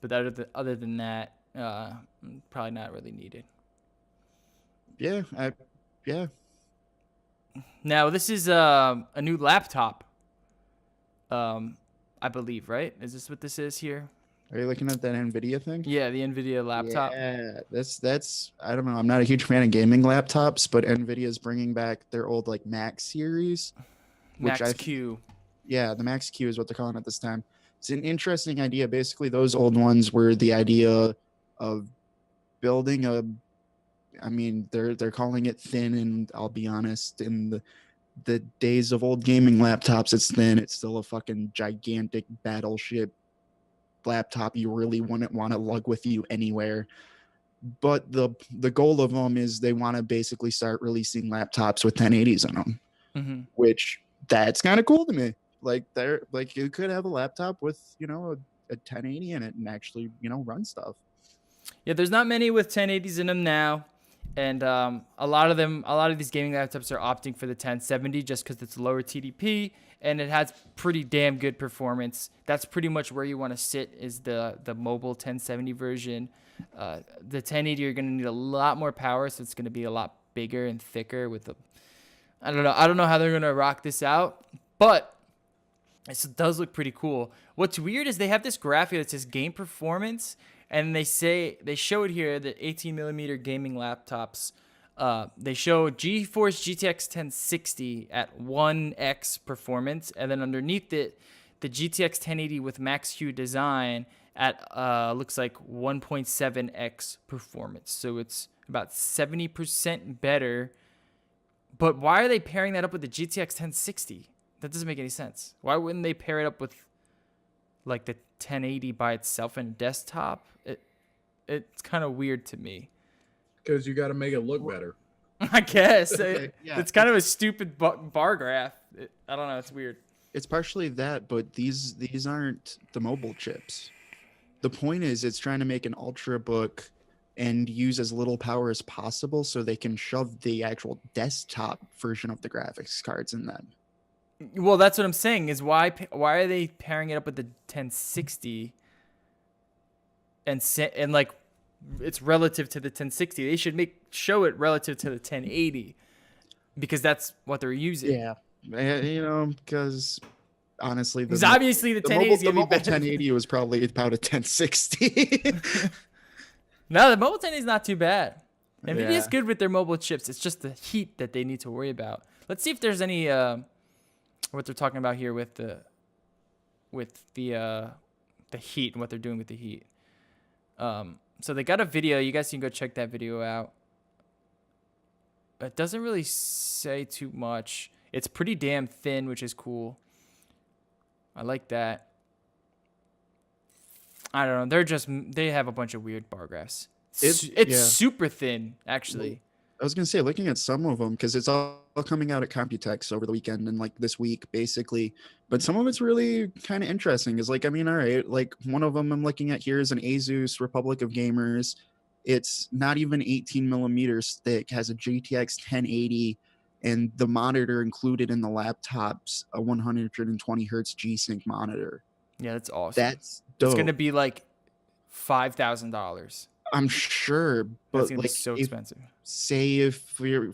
But other than that, probably not really needed. Yeah, Now this is a new laptop. I believe, right? Is this what this is here? Are you looking at that NVIDIA thing? Yeah, the NVIDIA laptop. Yeah, that's I don't know. I'm not a huge fan of gaming laptops, but NVIDIA is bringing back their old like Max series. Max Q. Yeah, the Max Q is what they're calling it this time. It's an interesting idea. Basically, those old ones were the idea of building a. I mean, they're calling it thin, and I'll be honest, in the days of old gaming laptops, it's thin. It's still a fucking gigantic battleship laptop you really wouldn't want to lug with you anywhere. But the goal of them is they want to basically start releasing laptops with 1080s in them, Mm-hmm. which that's kind of cool to me. Like you could have a laptop with a 1080 in it and actually run stuff. Yeah, there's not many with 1080s in them now, and a lot of these gaming laptops are opting for the 1070 just because it's lower TDP and it has pretty damn good performance. That's pretty much where you want to sit is the mobile 1070 version. The 1080 you're going to need a lot more power, so it's going to be a lot bigger and thicker with I don't know how they're going to rock this out, but it does look pretty cool. What's weird is they have this graphic that says game performance, and they show it here, the 18mm gaming laptops. They show GeForce GTX 1060 at 1x performance, and then underneath it, the GTX 1080 with Max Q design at looks like 1.7x performance. So it's about 70% better. But why are they pairing that up with the GTX 1060? That doesn't make any sense. Why wouldn't they pair it up with like the 1080 by itself in desktop? It's kind of weird to me. Because you got to make it look better. I guess. Yeah. It's kind of a stupid bar graph. I don't know. It's weird. It's partially that, but these aren't the mobile chips. The point is it's trying to make an ultrabook and use as little power as possible so they can shove the actual desktop version of the graphics cards in them. Well, that's what I'm saying is why are they pairing it up with the 1060 and like it's relative to the 1060? They should show it relative to the 1080 because that's what they're using. Yeah, because honestly, Because obviously the 1080 is the gonna be mobile better. 1080 was probably about a 1060. No, the mobile 1080 is not too bad. NVIDIA is Yeah. good with their mobile chips. It's just the heat that they need to worry about. Let's see if there's any what they're talking about here with the heat and what they're doing with the heat. So they got a video. You guys can go check that video out. It doesn't really say too much. It's pretty damn thin, which is cool. I like that. I don't know. They have a bunch of weird bar graphs. It's Yeah. super thin, actually. I was gonna say, looking at some of them, because it's all coming out at Computex over the weekend and like this week, basically. But some of it's really kind of interesting. Is like, I mean, all right, like one of them I'm looking at here is an Asus Republic of Gamers. It's not even 18 millimeters thick, has a GTX 1080, and the monitor included in the laptop's a 120 hertz G-Sync monitor. Yeah, that's awesome. That's dope. It's gonna be like $5,000. I'm sure, That's but gonna be like, so if, expensive. say if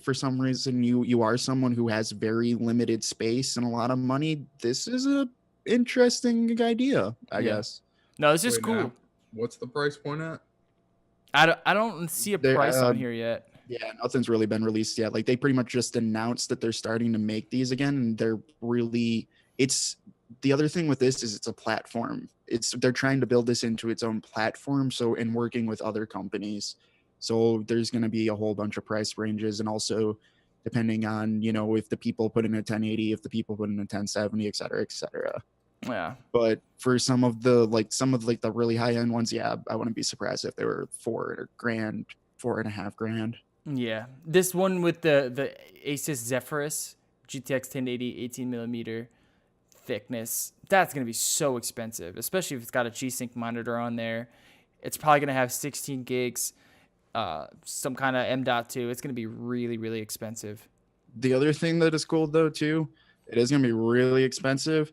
for some reason you are someone who has very limited space and a lot of money, this is a interesting idea, I Yeah. guess. No, this is Wait, cool. now, what's the price point at? I don't see a There, price on here yet. Yeah, nothing's really been released yet. Like they pretty much just announced that they're starting to make these again, and they're really it's the other thing with this is it's a platform. They're trying to build this into its own platform, so in working with other companies. So there's going to be a whole bunch of price ranges, and also depending on, you know, if the people put in a 1080, if the people put in a 1070, et cetera, et cetera. Yeah. But for some of the the really high end ones, yeah, I wouldn't be surprised if they were $4,000, $4,500. Yeah. This one with the Asus Zephyrus GTX 1080 18 millimeter thickness, that's gonna be so expensive, especially if it's got a G-Sync monitor on there. It's probably gonna have 16 gigs, some kind of M.2. It's gonna be really, really expensive. The other thing that is cool though too, it is going to be really expensive.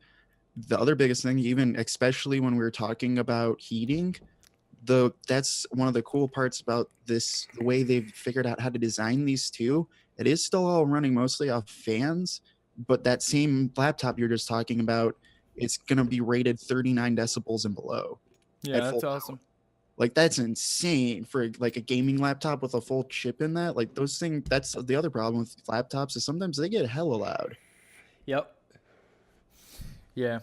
The other biggest thing, even especially when we were talking about heating, that's one of the cool parts about this, the way they've figured out how to design these two. It is still all running mostly off fans, but that same laptop you're just talking about, it's going to be rated 39 decibels and below. Yeah, At that's full awesome. Like that's insane for like a gaming laptop with a full chip in that. Like those things, that's the other problem with laptops is sometimes they get hella loud. Yep. Yeah.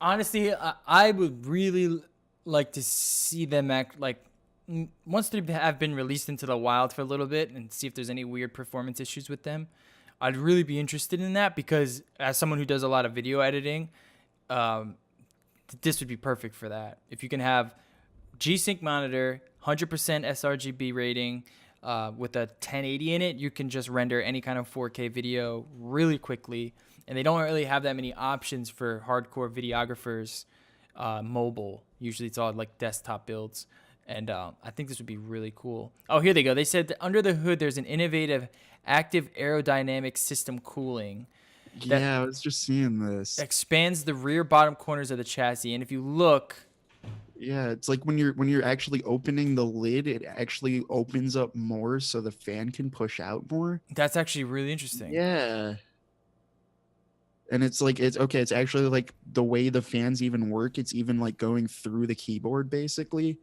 Honestly, I would really like to see them act like once they have been released into the wild for a little bit and see if there's any weird performance issues with them. I'd really be interested in that because as someone who does a lot of video editing, this would be perfect for that. If you can have G-Sync monitor, 100% sRGB rating, with a 1080 in it, you can just render any kind of 4K video really quickly. And they don't really have that many options for hardcore videographers mobile. Usually it's all like desktop builds. And I think this would be really cool. Oh, here they go. They said that under the hood, there's an innovative active aerodynamic system cooling that Yeah, I was just seeing this. expands the rear bottom corners of the chassis. And if you look, Yeah, it's like when you're actually opening the lid, it actually opens up more so the fan can push out more. that's actually really interesting. Yeah. And it's like it's actually like the way the fans even work, it's even like going through the keyboard basically.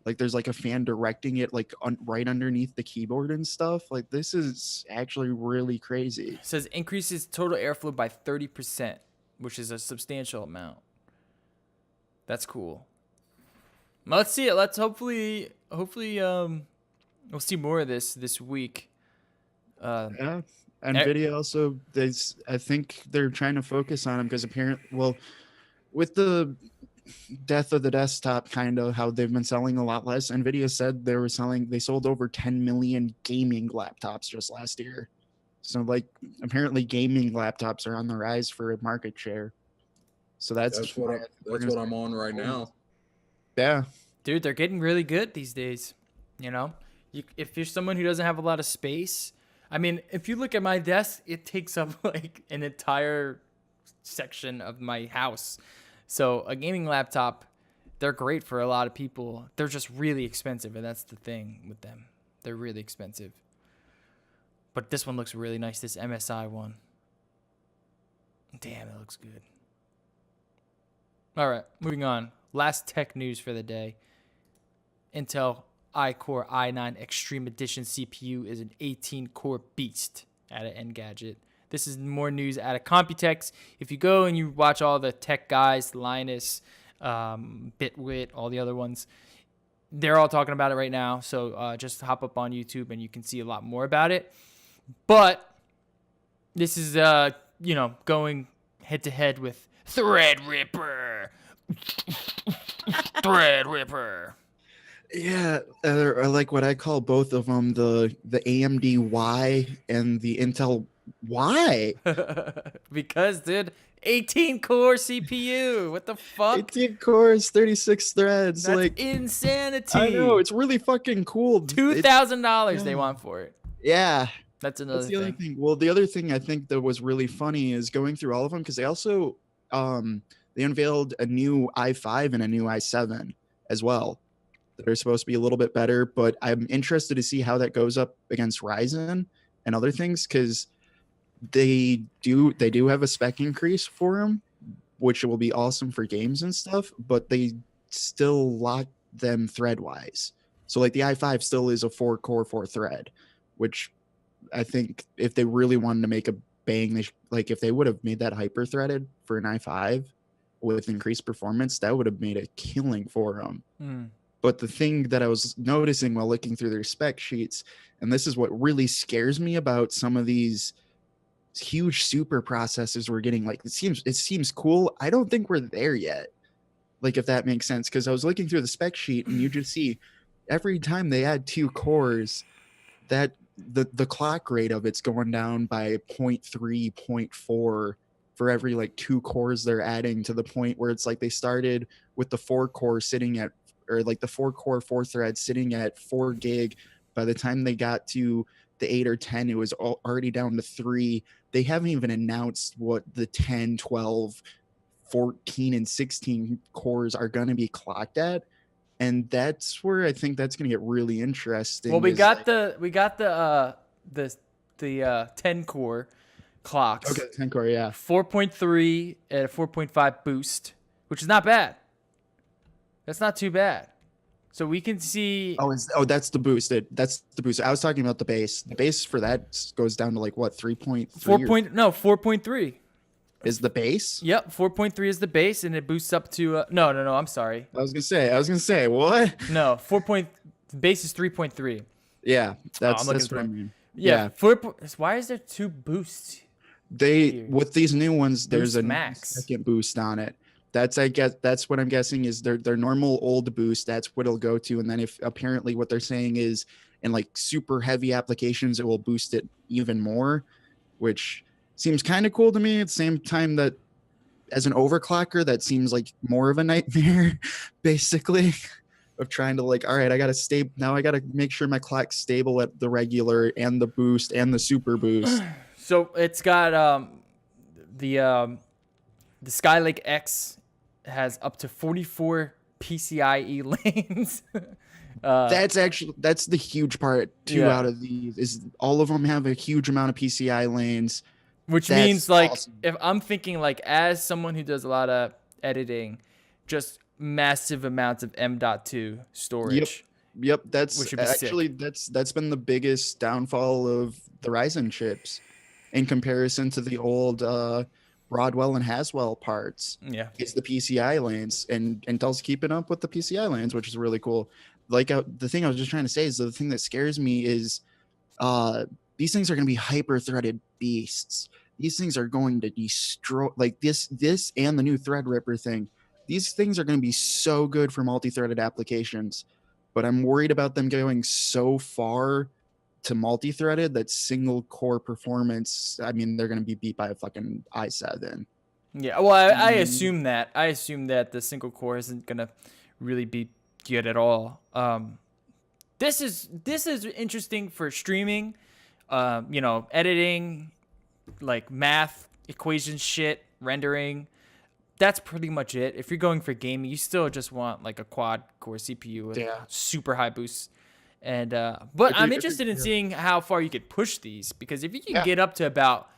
Like there's like a fan directing it like right underneath the keyboard and stuff. Like this is actually really crazy. It says increases total airflow by 30%, which is a substantial amount. That's cool. Well, let's see it. Let's hopefully we'll see more of this week. Yeah. NVIDIA also, I think they're trying to focus on them because apparently, with the death of the desktop, kind of how they've been selling a lot less. NVIDIA said they sold over 10 million gaming laptops just last year. So like apparently gaming laptops are on the rise for market share. So that's what I'm on right now. Yeah. Dude, they're getting really good these days. You know, if you're someone who doesn't have a lot of space, I mean, if you look at my desk, it takes up like an entire section of my house. So a gaming laptop, they're great for a lot of people. They're just really expensive, and that's the thing with them. They're really expensive. But this one looks really nice, this MSI one. Damn, it looks good. All right, moving on. Last tech news for the day. Intel iCore i9 Extreme Edition CPU is an 18-core beast out of Engadget. This is more news out of Computex. If you go and you watch all the tech guys, Linus, Bitwit, all the other ones, they're all talking about it right now. So just hop up on YouTube and you can see a lot more about it. But this is, going head-to-head with Threadripper. Threadripper. Yeah, or like what I call both of them, the AMD Y and the Intel Y. Because, dude, 18 core CPU. What the fuck? 18 cores, 36 threads. That's Like, insanity. I know, it's really fucking cool. $2,000 they yeah. want for it. Yeah, That's another that's the other thing. thing. Well, the other thing I think that was really funny is going through all of them because they also they unveiled a new i5 and a new i7 as well that are supposed to be a little bit better. But I'm interested to see how that goes up against Ryzen and other things because they do have a spec increase for them, which will be awesome for games and stuff. But they still lock them thread wise. So like the i5 still is a 4-core 4-thread, which I think if they really wanted to make a bang, like if they would have made that hyper threaded for an i5 with increased performance, that would have made a killing for them. But the thing that I was noticing while looking through their spec sheets, and this is what really scares me about some of these huge super processors we're getting, like it seems cool. I don't think we're there yet. Like if that makes sense, because I was looking through the spec sheet and you just see every time they add 2 cores, that the clock rate of it's going down by 0.3, 0.4 for every like 2 cores they're adding, to the point where it's like they started with the 4-core sitting at, or like the 4-core 4-thread sitting at 4 gig. By the time they got to the 8 or 10, it was already down to 3. They haven't even announced what the 10, 12, 14, and 16 cores are going to be clocked at. And that's where I think that's going to get really interesting. Well, we got the 10 core clocks. Okay, 10 core, yeah. 4.3 and a 4.5 boost, which is not bad. That's not too bad. So we can see. That's the boost. That's the boost. I was talking about the base. The base for that goes down to like what, 3.3? 4.3. Is the base? Yep, 4.3 is the base, and it boosts up to no. I'm sorry. I was gonna say what? No, the base is 3.3. Yeah, that's what I mean. Yeah. Why is there 2 boosts? With these new ones, there's a max second boost on it. That's what I'm guessing is their normal old boost. That's what it'll go to, and then if apparently what they're saying is in like super heavy applications, it will boost it even more, which seems kind of cool to me. At the same time, that as an overclocker, that seems like more of a nightmare, basically, of trying to like, all right, I gotta make sure my clock's stable at the regular and the boost and the super boost. So it's got the Skylake X has up to 44 PCIe lanes. That's the huge part too. Out of these, is all of them have a huge amount of PCI lanes. Which means like awesome. If I'm thinking like as someone who does a lot of editing, just massive amounts of M.2 storage. Yep. That's actually that's been the biggest downfall of the Ryzen chips in comparison to the old Broadwell and Haswell parts. Yeah, it's the PCI lanes, and Intel's keeping up with the PCI lanes, which is really cool. Like the thing I was just trying to say is the thing that scares me is these things are going to be hyper-threaded beasts. These things are going to destroy, like this and the new Threadripper thing. These things are going to be so good for multi-threaded applications, but I'm worried about them going so far to multi-threaded that single core performance, I mean, they're going to be beat by a fucking i7. Yeah, well, I assume that. I assume that the single core isn't going to really be good at all. This is interesting for streaming, editing, like math, equation shit, rendering. That's pretty much it. If you're going for gaming, you still just want like a quad core CPU with super high boosts. And but I'm interested in seeing how far you could push these, because if you can get up to about,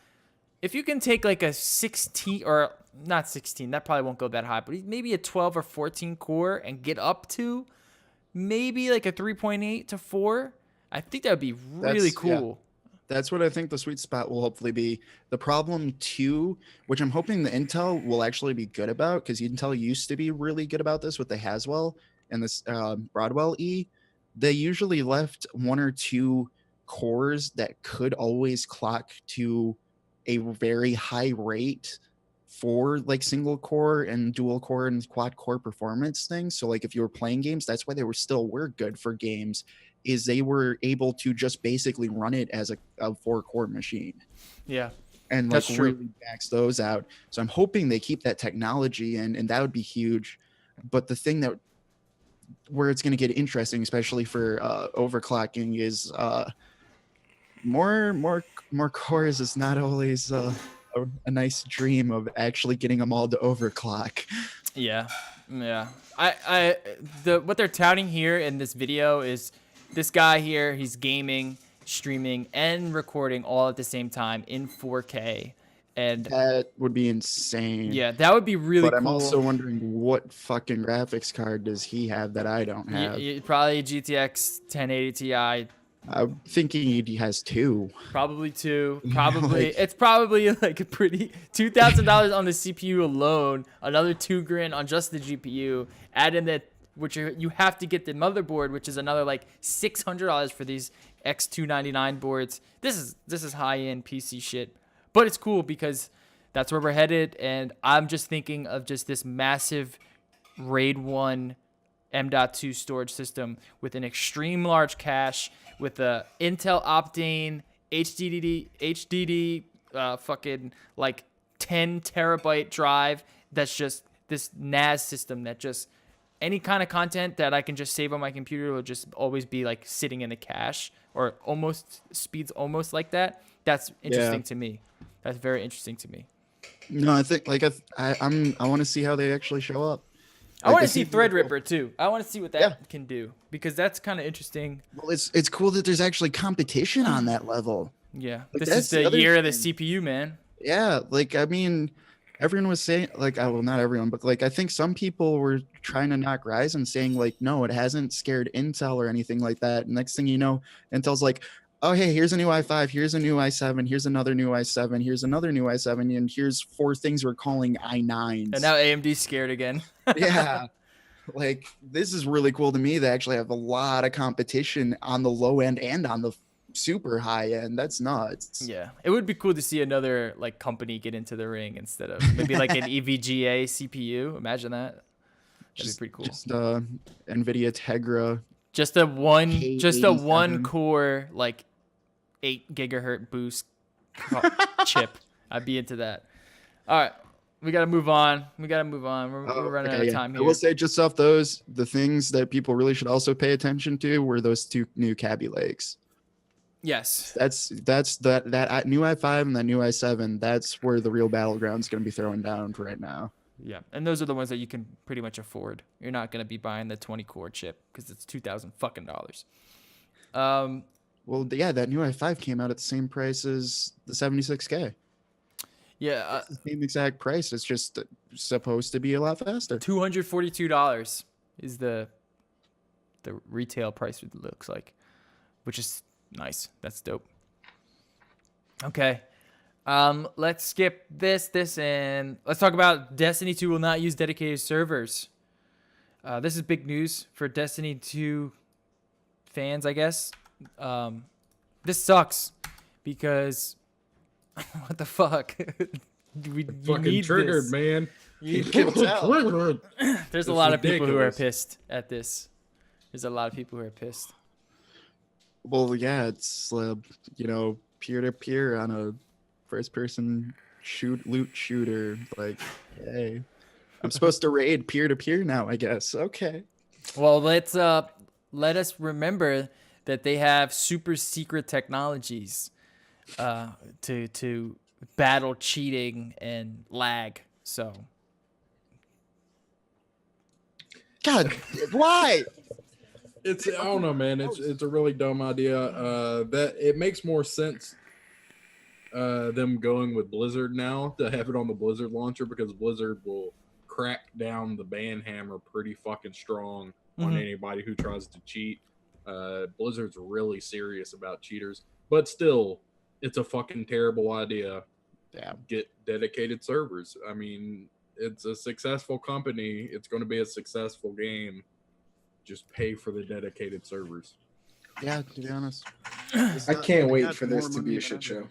if you can take like a 16 or not 16, that probably won't go that high, but maybe a 12 or 14 core and get up to maybe like a 3.8 to 4, I think that would be really cool. That's what I think the sweet spot will hopefully be. The problem too, which I'm hoping the Intel will actually be good about, because Intel used to be really good about this with the Haswell and this Broadwell E. They usually left 1 or 2 cores that could always clock to a very high rate for like single core and dual core and quad core performance things. So like if you were playing games, that's why they were good for games, is they were able to just basically run it as a 4-core machine. Yeah. And like That's true. really max those out. So I'm hoping they keep that technology and that would be huge. But the thing that where it's going to get interesting, especially for overclocking, is more cores is not always a nice dream of actually getting them all to overclock. Yeah. What they're touting here in this video is this guy here. He's gaming, streaming, and recording all at the same time in 4K. And That would be insane. yeah, that would be really But I'm cool. also wondering what fucking graphics card does he have that I don't have? Probably GTX 1080 Ti. I'm thinking he has 2. Probably 2. Yeah, Probably like- it's probably like a pretty $2,000 on the CPU alone. Another $2,000 on just the GPU. Add in that, which you have to get the motherboard, which is another like $600 for these X299 boards. This is high end PC shit, but it's cool because that's where we're headed. And I'm just thinking of just this massive RAID 1 M.2 storage system with an extreme large cache, with a Intel Optane HDD fucking like 10 terabyte drive. That's just this NAS system that just any kind of content that I can just save on my computer will just always be like sitting in a cache, or almost speeds almost like that. That's interesting to me. That's very interesting to me. No, I think like I want to see how they actually show up. I want to Like, see it seems really cool. Threadripper too. I want to see what that can do, because that's kind of interesting. Well, it's cool that there's actually competition on that level. Yeah, Like, this that's is the the other year of the thing. CPU, man. Yeah, like I mean, everyone was saying like, well, not everyone, but like I think some people were trying to knock Ryzen, saying like, no, it hasn't scared Intel or anything like that. And next thing you know, Intel's like, oh hey, here's a new i5, here's a new i7, here's another new i7, here's another new i7, and here's 4 things we're calling i9s. And now AMD's scared again. Yeah. Like this is really cool to me. They actually have a lot of competition on the low end and on the super high end. That's nuts. Yeah, it would be cool to see another like company get into the ring instead of maybe like an EVGA CPU. Imagine that. That'd be pretty cool. Just NVIDIA Tegra. Just a one K87. core like 8 gigahertz boost chip. I'd be into that. All right, we gotta move on. We're running out of time I here. will say just off those, the things that people really should also pay attention to were those 2 new Kaby Lakes. Yes. That's that new i5 and that new i7. That's where the real battleground's going to be throwing down for right now. Yeah, and those are the ones that you can pretty much afford. You're not gonna be buying the 20 core chip because it's $2,000 fucking dollars. Well, yeah, that new i5 came out at the same price as the 76K. Yeah, It's the same exact price. It's just supposed to be a lot faster. $242 is the retail price. It looks like, which is nice. That's dope. Okay, let's skip this, and let's talk about Destiny 2 will not use dedicated servers. This is big news for Destiny 2 fans, I guess. This sucks because what the fuck? we Fucking need triggered, this. man. You- Triggered. There's a It's lot of people who are ridiculous. pissed at this. There's a lot of people who are pissed. Well, yeah, it's peer to peer on a first person loot shooter. Like, hey, I'm supposed to raid peer to peer now, I guess. Okay. Well, let us remember that they have super secret technologies to battle cheating and lag. So God, why? I don't know, man. It's a really dumb idea. That it makes more sense them going with Blizzard now to have it on the Blizzard launcher, because Blizzard will crack down the ban hammer pretty fucking strong on Mhm. anybody who tries to cheat. Blizzard's really serious about cheaters, but still, it's a fucking terrible idea. Yeah. Get dedicated servers. I mean, it's a successful company. It's going to be a successful game. Just pay for the dedicated servers. Yeah, to be honest. I can't wait for this to be a shit show.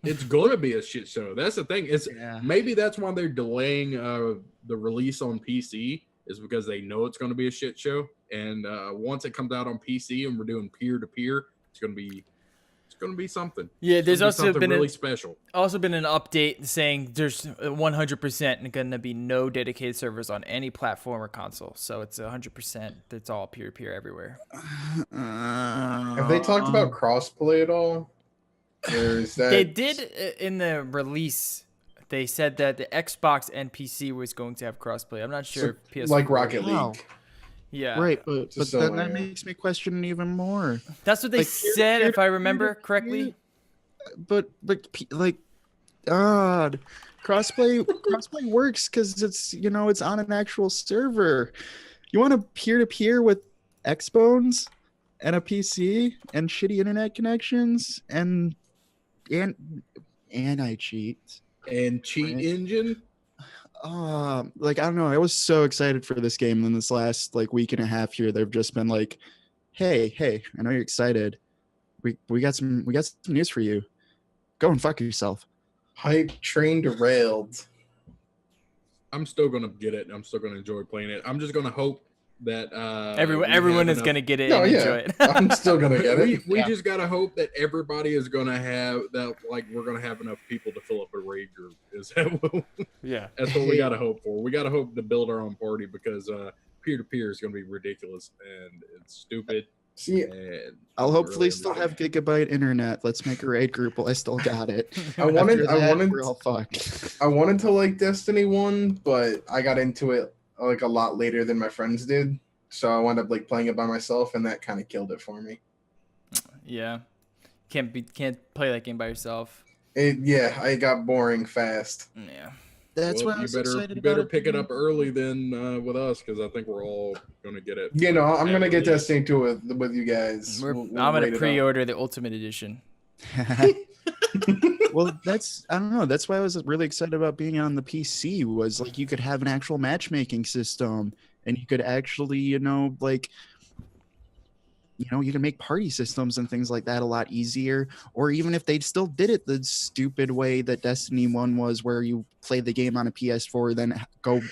It's going to be a shit show. That's the thing. It's Yeah. maybe that's why they're delaying the release on PC is because they know it's going to be a shit show. And once it comes out on PC and we're doing peer to peer, it's going to be something. Yeah, It's there's gonna be also something been really a, special. also been an update saying there's 100% going to be no dedicated servers on any platform or console. So it's 100%. It's all peer-to-peer everywhere. Have they talked about crossplay at all? Or is that They did in the release. They said that the Xbox and PC was going to have crossplay. I'm not sure if PS4. like Rocket Wow. League? Yeah. Right, but Just then so, that yeah. makes me question even more. That's what they Like, said, if I remember correctly. But like, God, crossplay works because it's it's on an actual server. You want a peer to peer with Xbones and a PC and shitty internet connections and anti-cheat. And cheat Right. engine. Like I don't know. I was so excited for this game. And then this last like week and a half here, they've just been like, "Hey, I know you're excited. We got some news for you. Go and fuck yourself." Hype train derailed. I'm still going to get it. I'm still going to enjoy playing it. I'm just going to hope that Everyone is going to get it No, and yeah. enjoy it. I'm still gonna get it. We just gotta hope that everybody is gonna have that. Like we're gonna have enough people to fill up a raid group. Is that what? Yeah. That's what we gotta hope for. We gotta hope to build our own party because peer to peer is gonna be ridiculous and it's stupid. See, And I'll I'm hopefully really still enjoying have gigabyte internet. Let's make a raid group. Well, I still got it. I wanted We're all fucked. I wanted to like Destiny 1, but I got into it like a lot later than my friends did. So I wound up like playing it by myself, and that kind of killed it for me. Yeah. Can't play that game by yourself. I got boring fast. Yeah. That's Well, why I was you excited better about pick it up early then with us because I think we're all gonna get it. You know, I'm gonna get release. Destiny 2 with you guys. I'm We'll going rate to it pre-order the Ultimate Edition. Well, I don't know. That's why I was really excited about being on the PC. Was like you could have an actual matchmaking system, and you could actually, you can make party systems and things like that a lot easier. Or even if they still did it the stupid way that Destiny 1 was, where you play the game on a PS4, then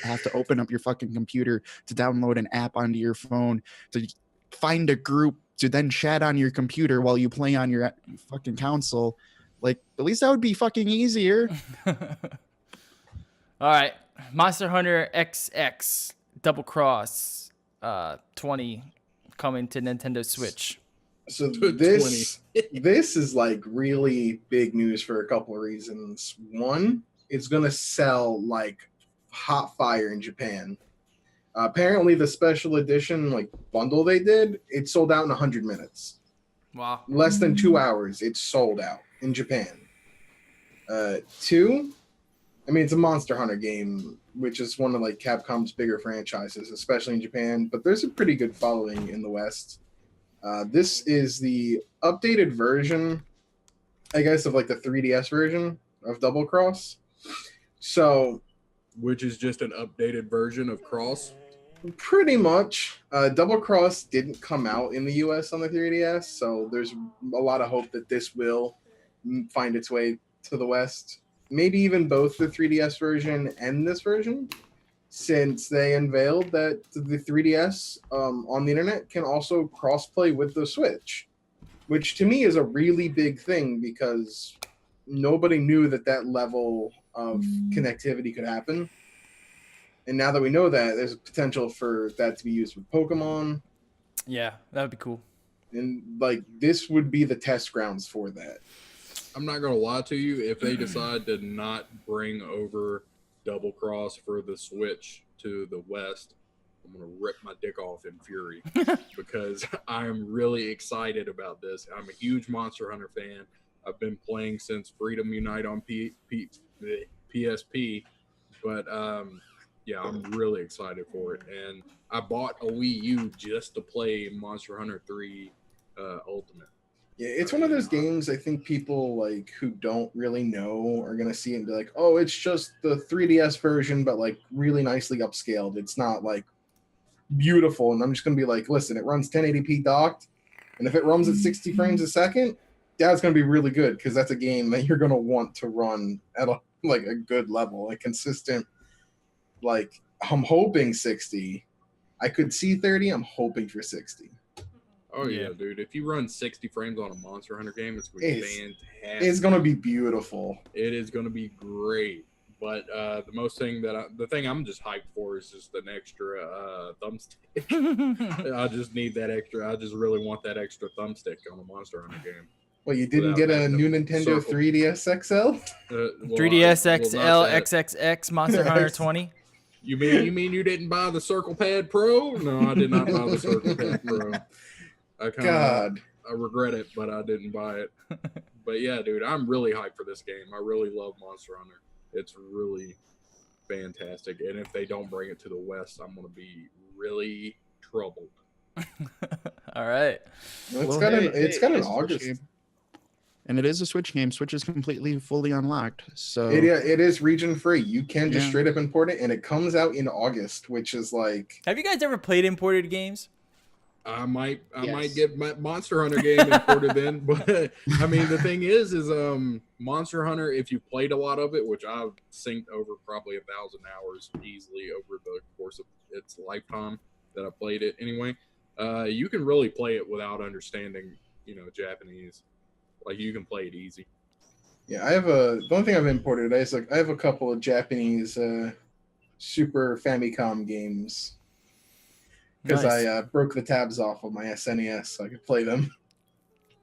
have to open up your fucking computer to download an app onto your phone to find a group to then chat on your computer while you play on your fucking console. Like, at least that would be fucking easier. All right. Monster Hunter XX Double Cross 20 coming to Nintendo Switch. So To this is like really big news for a couple of reasons. One, it's gonna sell like hot fire in Japan. Apparently, the special edition like bundle they did, it sold out in 100 minutes. Wow. Less than 2 hours, it's sold out in Japan. Two, I mean, it's a Monster Hunter game, which is one of like Capcom's bigger franchises, especially in Japan. But there's a pretty good following in the West. This is the updated version, I guess, of like the 3DS version of Double Cross. So, Which is just an updated version of Cross. pretty much, Double Cross didn't come out in the US on the 3DS, so there's a lot of hope that this will find its way to the West. Maybe even both the 3DS version and this version, since they unveiled that the 3DS on the internet can also crossplay with the Switch, which to me is a really big thing because nobody knew that level of connectivity could happen. And now that we know that, there's a potential for that to be used with Pokemon. Yeah, that would be cool. And like this would be the test grounds for that. I'm not gonna lie to you. If they decide to not bring over Double Cross for the Switch to the West, I'm gonna rip my dick off in fury because I'm really excited about this. I'm a huge Monster Hunter fan. I've been playing since Freedom Unite on PSP, but yeah, I'm really excited for it. And I bought a Wii U just to play Monster Hunter 3 Ultimate. Yeah, it's one of those games I think people like who don't really know are gonna see it and be like, oh, it's just the 3DS version, but like really nicely upscaled. It's not like beautiful. And I'm just gonna be like, listen, it runs 1080p docked, and if it runs at 60 frames a second, that's going to be really good because that's a game that you're going to want to run at a good level, like consistent. Like I'm hoping 60. I could see 30. I'm hoping for 60. Oh yeah, Yeah. dude! If you run 60 frames on a Monster Hunter game, it's gonna be fantastic. It's going to be beautiful. It is gonna be great. But the thing I'm just hyped for is just an extra thumbstick. I just need that extra. I just really want that extra thumbstick on a Monster Hunter game. Well, you didn't get a new Nintendo 3DS XL? 3DS XL XXX Monster Hunter 20. You mean you didn't buy the Circle Pad Pro? No, I did not buy the Circle Pad Pro. I regret it, but I didn't buy it. But yeah, dude, I'm really hyped for this game. I really love Monster Hunter. It's really fantastic. And if they don't bring it to the West, I'm going to be really troubled. All right. It's got an August game. And it is a Switch game. Switch is completely fully unlocked. So it is region free. You can just straight up import it, and it comes out in August, which is like. Have you guys ever played imported games? I might get my Monster Hunter game imported in, but I mean the thing is Monster Hunter, if you played a lot of it, which I've synced over probably 1,000 hours easily over the course of its lifetime that I played it anyway, you can really play it without understanding, Japanese. Like you can play it easy. Yeah, the only thing I've imported is I have a couple of Japanese Super Famicom games. Because Nice. I broke the tabs off of my SNES so I could play them.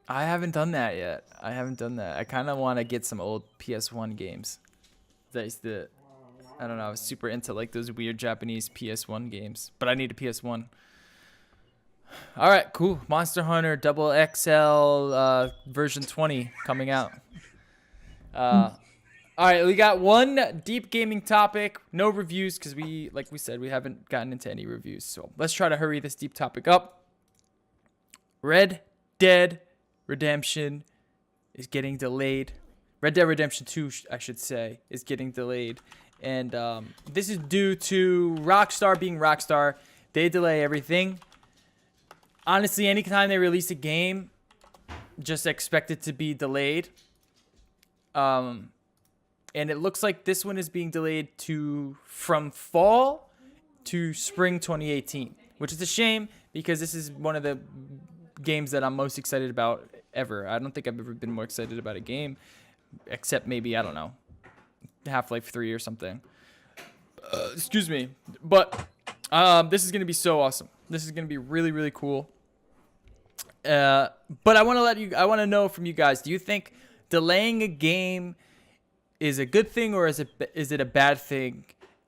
I haven't done that yet. I kind of want to get some old PS1 games. I don't know, I was super into like those weird Japanese PS1 games, but I need a PS1. All right, cool. Monster Hunter Double XL version 20 coming out. All right, we got one deep gaming topic, no reviews because like we said, we haven't gotten into any reviews. So let's try to hurry this deep topic up. Red Dead Redemption is getting delayed. Red Dead Redemption 2, I should say, is getting delayed. And this is due to Rockstar being Rockstar. They delay everything. Honestly, anytime they release a game, just expect it to be delayed. And it looks like this one is being delayed from fall to spring 2018, which is a shame because this is one of the games that I'm most excited about ever. I don't think I've ever been more excited about a game, except maybe, I don't know, Half-Life 3 or something. Excuse me. But this is going to be so awesome. This is going to be really, really cool. But I want to know from you guys, do you think delaying a game is a good thing or is it a bad thing?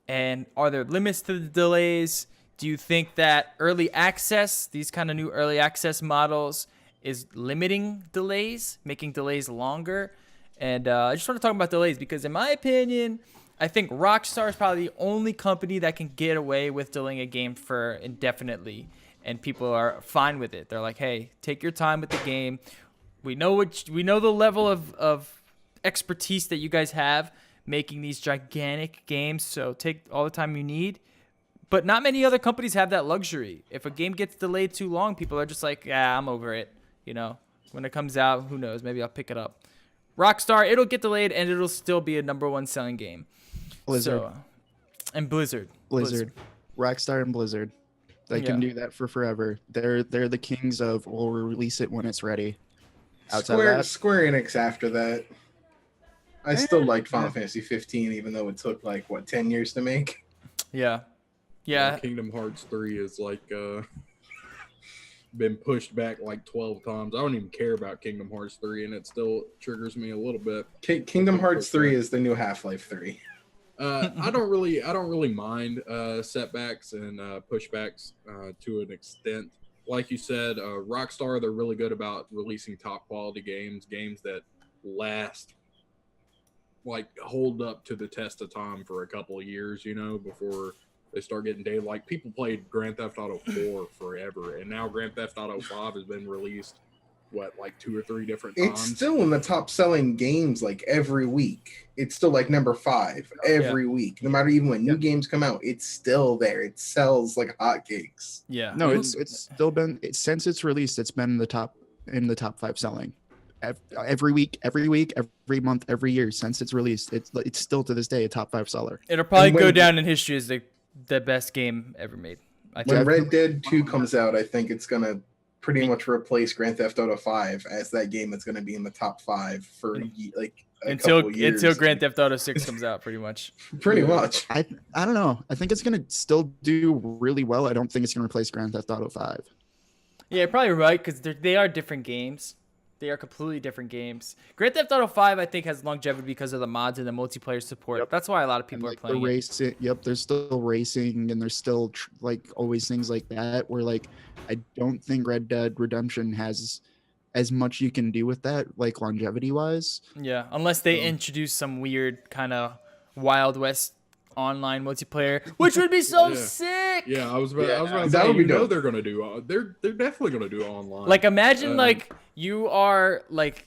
And are there limits to the delays? Do you think that early access, these kind of new early access models, is limiting delays, making delays longer? And I just want to talk about delays because in my opinion, I think Rockstar is probably the only company that can get away with delaying a game for indefinitely. And people are fine with it. They're like, hey, take your time with the game. We know the level of expertise that you guys have making these gigantic games, so take all the time you need. But not many other companies have that luxury. If a game gets delayed too long, people are just like, yeah, I'm over it. When it comes out, who knows, maybe I'll pick it up. Rockstar, it'll get delayed and it'll still be a #1 selling game. Blizzard. And Blizzard. Rockstar and Blizzard. They can do that for forever. They're the kings of we'll release it when it's ready. Square Enix after that. I still liked Final Fantasy 15, even though it took 10 years to make. Yeah. Kingdom Hearts 3 is been pushed back 12 times. I don't even care about Kingdom Hearts 3, and it still triggers me a little bit. Kingdom Hearts 3 is the new Half-Life 3. I don't really mind setbacks and pushbacks to an extent. Like you said, Rockstar, they're really good about releasing top quality games that last, hold up to the test of time for a couple of years, before they start getting dated. People played Grand Theft Auto 4 forever, and now Grand Theft Auto 5 has been released, 2 or 3 different times? It's still in the top selling games every week. It's still number 5 every week. No matter even when new games come out, it's still there. It sells like hotcakes. Yeah. No, it's still been since it's released. It's been in the top 5 selling. every week, every month, every year since it's released. It's still to this day a top 5 seller. It'll probably And go when- down in history as the best game ever made. I When think. Red Dead 2 comes out, I think it's gonna pretty much replace Grand Theft Auto 5 as that game that's gonna be in the top 5 for like a couple years. Until Grand Theft Auto 6 comes out, pretty much. Pretty much. I don't know. I think it's gonna still do really well. I don't think it's gonna replace Grand Theft Auto 5. Yeah, you're probably right, because they are different games. They are completely different games. Grand Theft Auto 5, I think, has longevity because of the mods and the multiplayer support. Yep. That's why a lot of And, people like, are playing the it. racing. Yep, there's still racing, and there's still like always things like that. Where like I don't think Red Dead Redemption has as much you can do with that, like longevity wise. Yeah, unless they introduce some weird kind of Wild West online multiplayer, which would be so Yeah. sick. Yeah, I was about to That say, would be you know dope. they're gonna do. They're definitely gonna do online. Like imagine Um, like you are like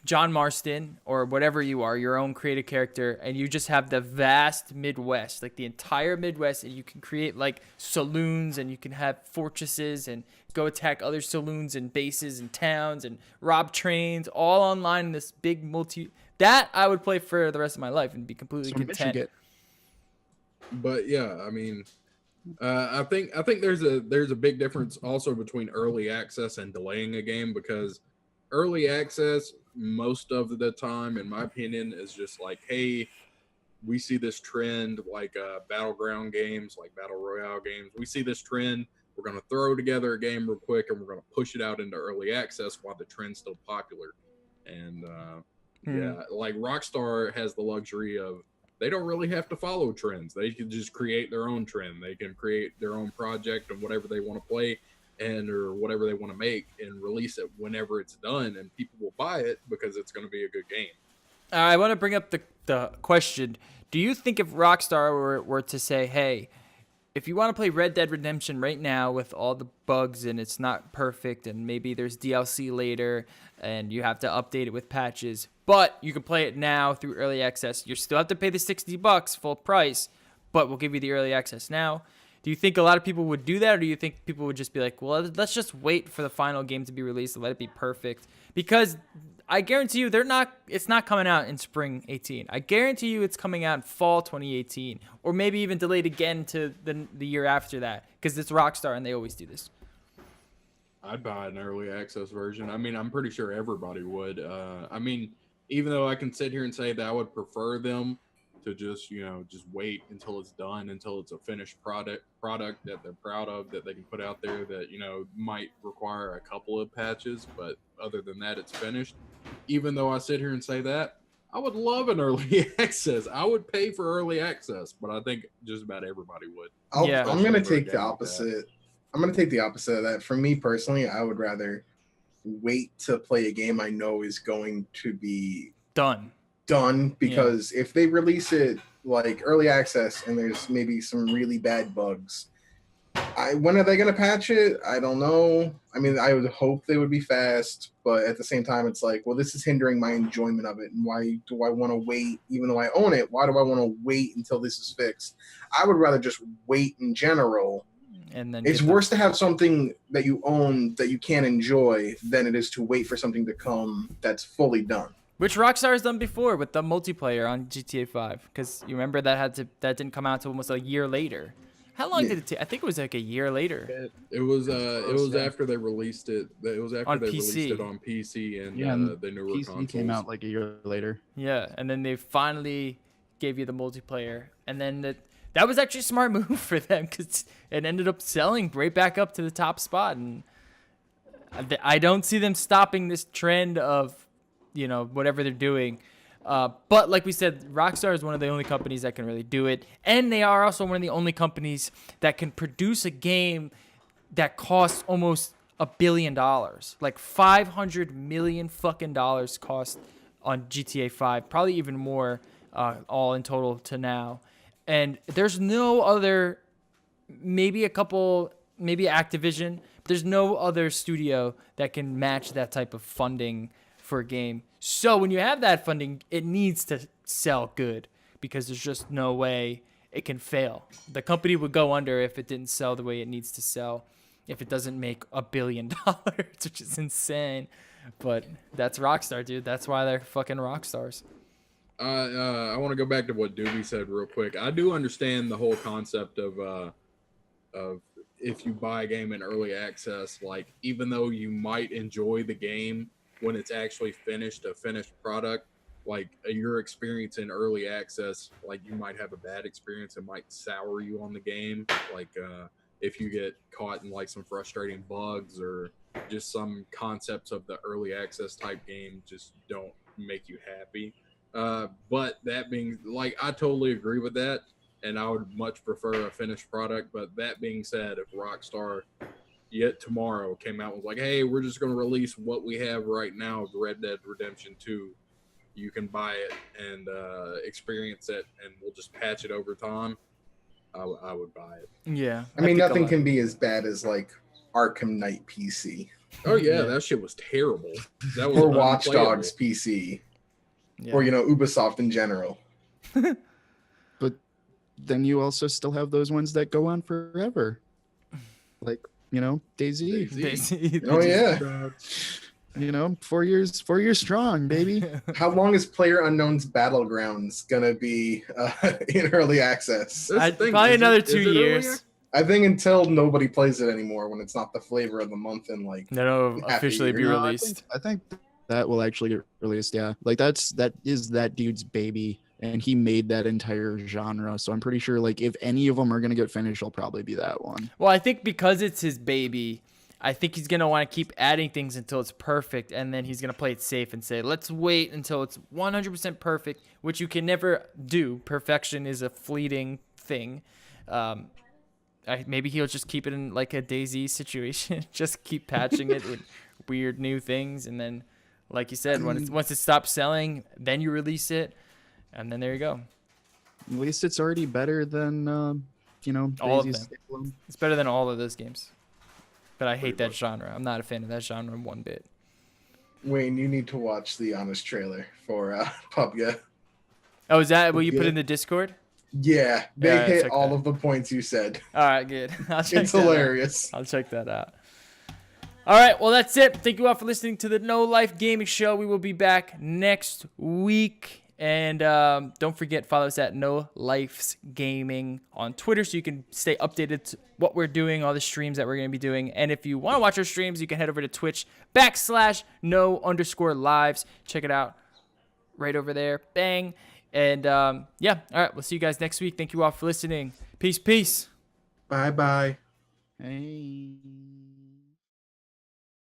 John Marston or whatever you are, your own creative character, and you just have the vast Midwest, like the entire Midwest, and you can create like saloons and you can have fortresses and go attack other saloons and bases and towns and rob trains all online in this big that I would play for the rest of my life and be completely So content. Michigan, But yeah, I mean, I think there's a big difference also between early access and delaying a game, because early access most of the time, in my opinion, is just like, hey, we see this trend like battleground games, like battle royale games. We see this trend. We're going to throw together a game real quick and we're going to push it out into early access while the trend's still popular. And yeah, like Rockstar has the luxury of, they don't really have to follow trends. They can just create their own trend. They can create their own project and whatever they want to play and or whatever they want to make and release it whenever it's done, and people will buy it because it's going to be a good game. I want to bring up the question. Do you think if Rockstar were to say, hey, if you want to play Red Dead Redemption right now with all the bugs and it's not perfect and maybe there's DLC later and you have to update it with patches, but you can play it now through early access, you still have to pay the $60 full price, but we'll give you the early access now. Do you think a lot of people would do that, or do you think people would just be like, well, let's just wait for the final game to be released and let it be perfect? Because I guarantee you it's not coming out in spring 18. I guarantee you it's coming out in fall 2018, or maybe even delayed again to the year after that, because it's Rockstar and they always do this. I'd buy an early access version. I mean, I'm pretty sure everybody would. I mean, even though I can sit here and say that I would prefer them to just wait until it's done, until it's a finished product that they're proud of, that they can put out there, that might require a couple of patches, but other than that it's finished. Even though I sit here and say that, I would love an early access. I would pay for early access, but I think just about everybody would. Yeah. I'm gonna Especially for a take the game like that. opposite. I'm gonna take the opposite of that. For me personally, I would rather wait to play a game I know is going to be Done. done, because if they release it like early access and there's maybe some really bad bugs, when are they going to patch it? I don't know. I mean, I would hope they would be fast, but at the same time, it's like, well, this is hindering my enjoyment of it. And why do I want to wait? Even though I own it, why do I want to wait until this is fixed? I would rather just wait in general. And then It's worse to have something that you own that you can't enjoy than it is to wait for something to come that's fully done. Which Rockstar has done before with the multiplayer on GTA 5, because you remember that didn't come out until almost a year later. How long did it take? I think it was like a year later. It was yeah. after they released it. It was after On they PC. released it on PC and Yeah, and the newer PC consoles. came out like a year later. Yeah, and then they finally gave you the multiplayer, and then that was actually a smart move for them, because it ended up selling right back up to the top spot, and I don't see them stopping this trend of whatever they're doing. But like we said, Rockstar is one of the only companies that can really do it. And they are also one of the only companies that can produce a game that costs almost $1 billion. Like $500 million fucking dollars cost on GTA 5. Probably even more all in total to now. And there's no other, maybe Activision, but there's no other studio that can match that type of funding for a game. So when you have that funding, it needs to sell good, because there's just no way it can fail. The company would go under if it didn't sell the way it needs to sell, if it doesn't make $1 billion, which is insane. But that's Rockstar, dude. That's why they're fucking rock stars. I want to go back to what Doobie said real quick. I do understand the whole concept of if you buy a game in early access, like even though you might enjoy the game when it's actually finished, a finished product, like your experience in early access, like you might have a bad experience. It might sour you on the game. Like if you get caught in like some frustrating bugs or just some concepts of the early access type game just don't make you happy. But that being, like, I totally agree with that, and I would much prefer a finished product. But that being said, if Rockstar yet tomorrow came out and was like, hey, we're just going to release what we have right now of Red Dead Redemption 2, you can buy it and experience it, and we'll just patch it over time, I would buy it. Yeah. I mean, nothing can be as bad as like Arkham Knight PC Oh, yeah, that shit was terrible. That was or Watch unplayable. Dogs PC. Yeah. Or, Ubisoft in general. But then you also still have those ones that go on forever. Like, DayZ. Daisy. Oh, yeah. 4 years strong, baby. How long is PlayerUnknown's Battlegrounds going to be in early access? That's the thing. Probably Is another it 2 early years. access? I think until nobody plays it anymore when it's not the flavor of the month in like Then it'll Happy officially be year. No, released. I think that will actually get released. Yeah, like that is that dude's baby, and he made that entire genre. So I'm pretty sure, like, if any of them are gonna get finished, it'll probably be that one. Well, I think because it's his baby, I think he's going to want to keep adding things until it's perfect, and then he's going to play it safe and say, let's wait until it's 100% perfect, which you can never do. Perfection is a fleeting thing. Maybe he'll just keep it in like a DayZ situation, just keep patching it with weird new things, and then, like you said, once it stops selling, then you release it, and then there you go. At least it's already better than All of DayZ's them. standalone. It's better than all of those games. But I hate Pretty that much. genre. I'm not a fan of that genre one bit. Wayne, you need to watch the honest trailer for PUBG. Oh, is that what you put Yeah. in the Discord? Yeah, they Yeah, hit check all that. of the points you said. All right, good. I'll check It's that out. hilarious. I'll check that out. All right, well, that's it. Thank you all for listening to the No Life Gaming Show. We will be back next week. And don't forget, follow us at No Life's Gaming on Twitter so you can stay updated to what we're doing, all the streams that we're going to be doing. And if you want to watch our streams, you can head over to Twitch/No_lives. Check it out right over there. Bang. And yeah, all right, we'll see you guys next week. Thank you all for listening. Peace, peace. Bye bye. Hey.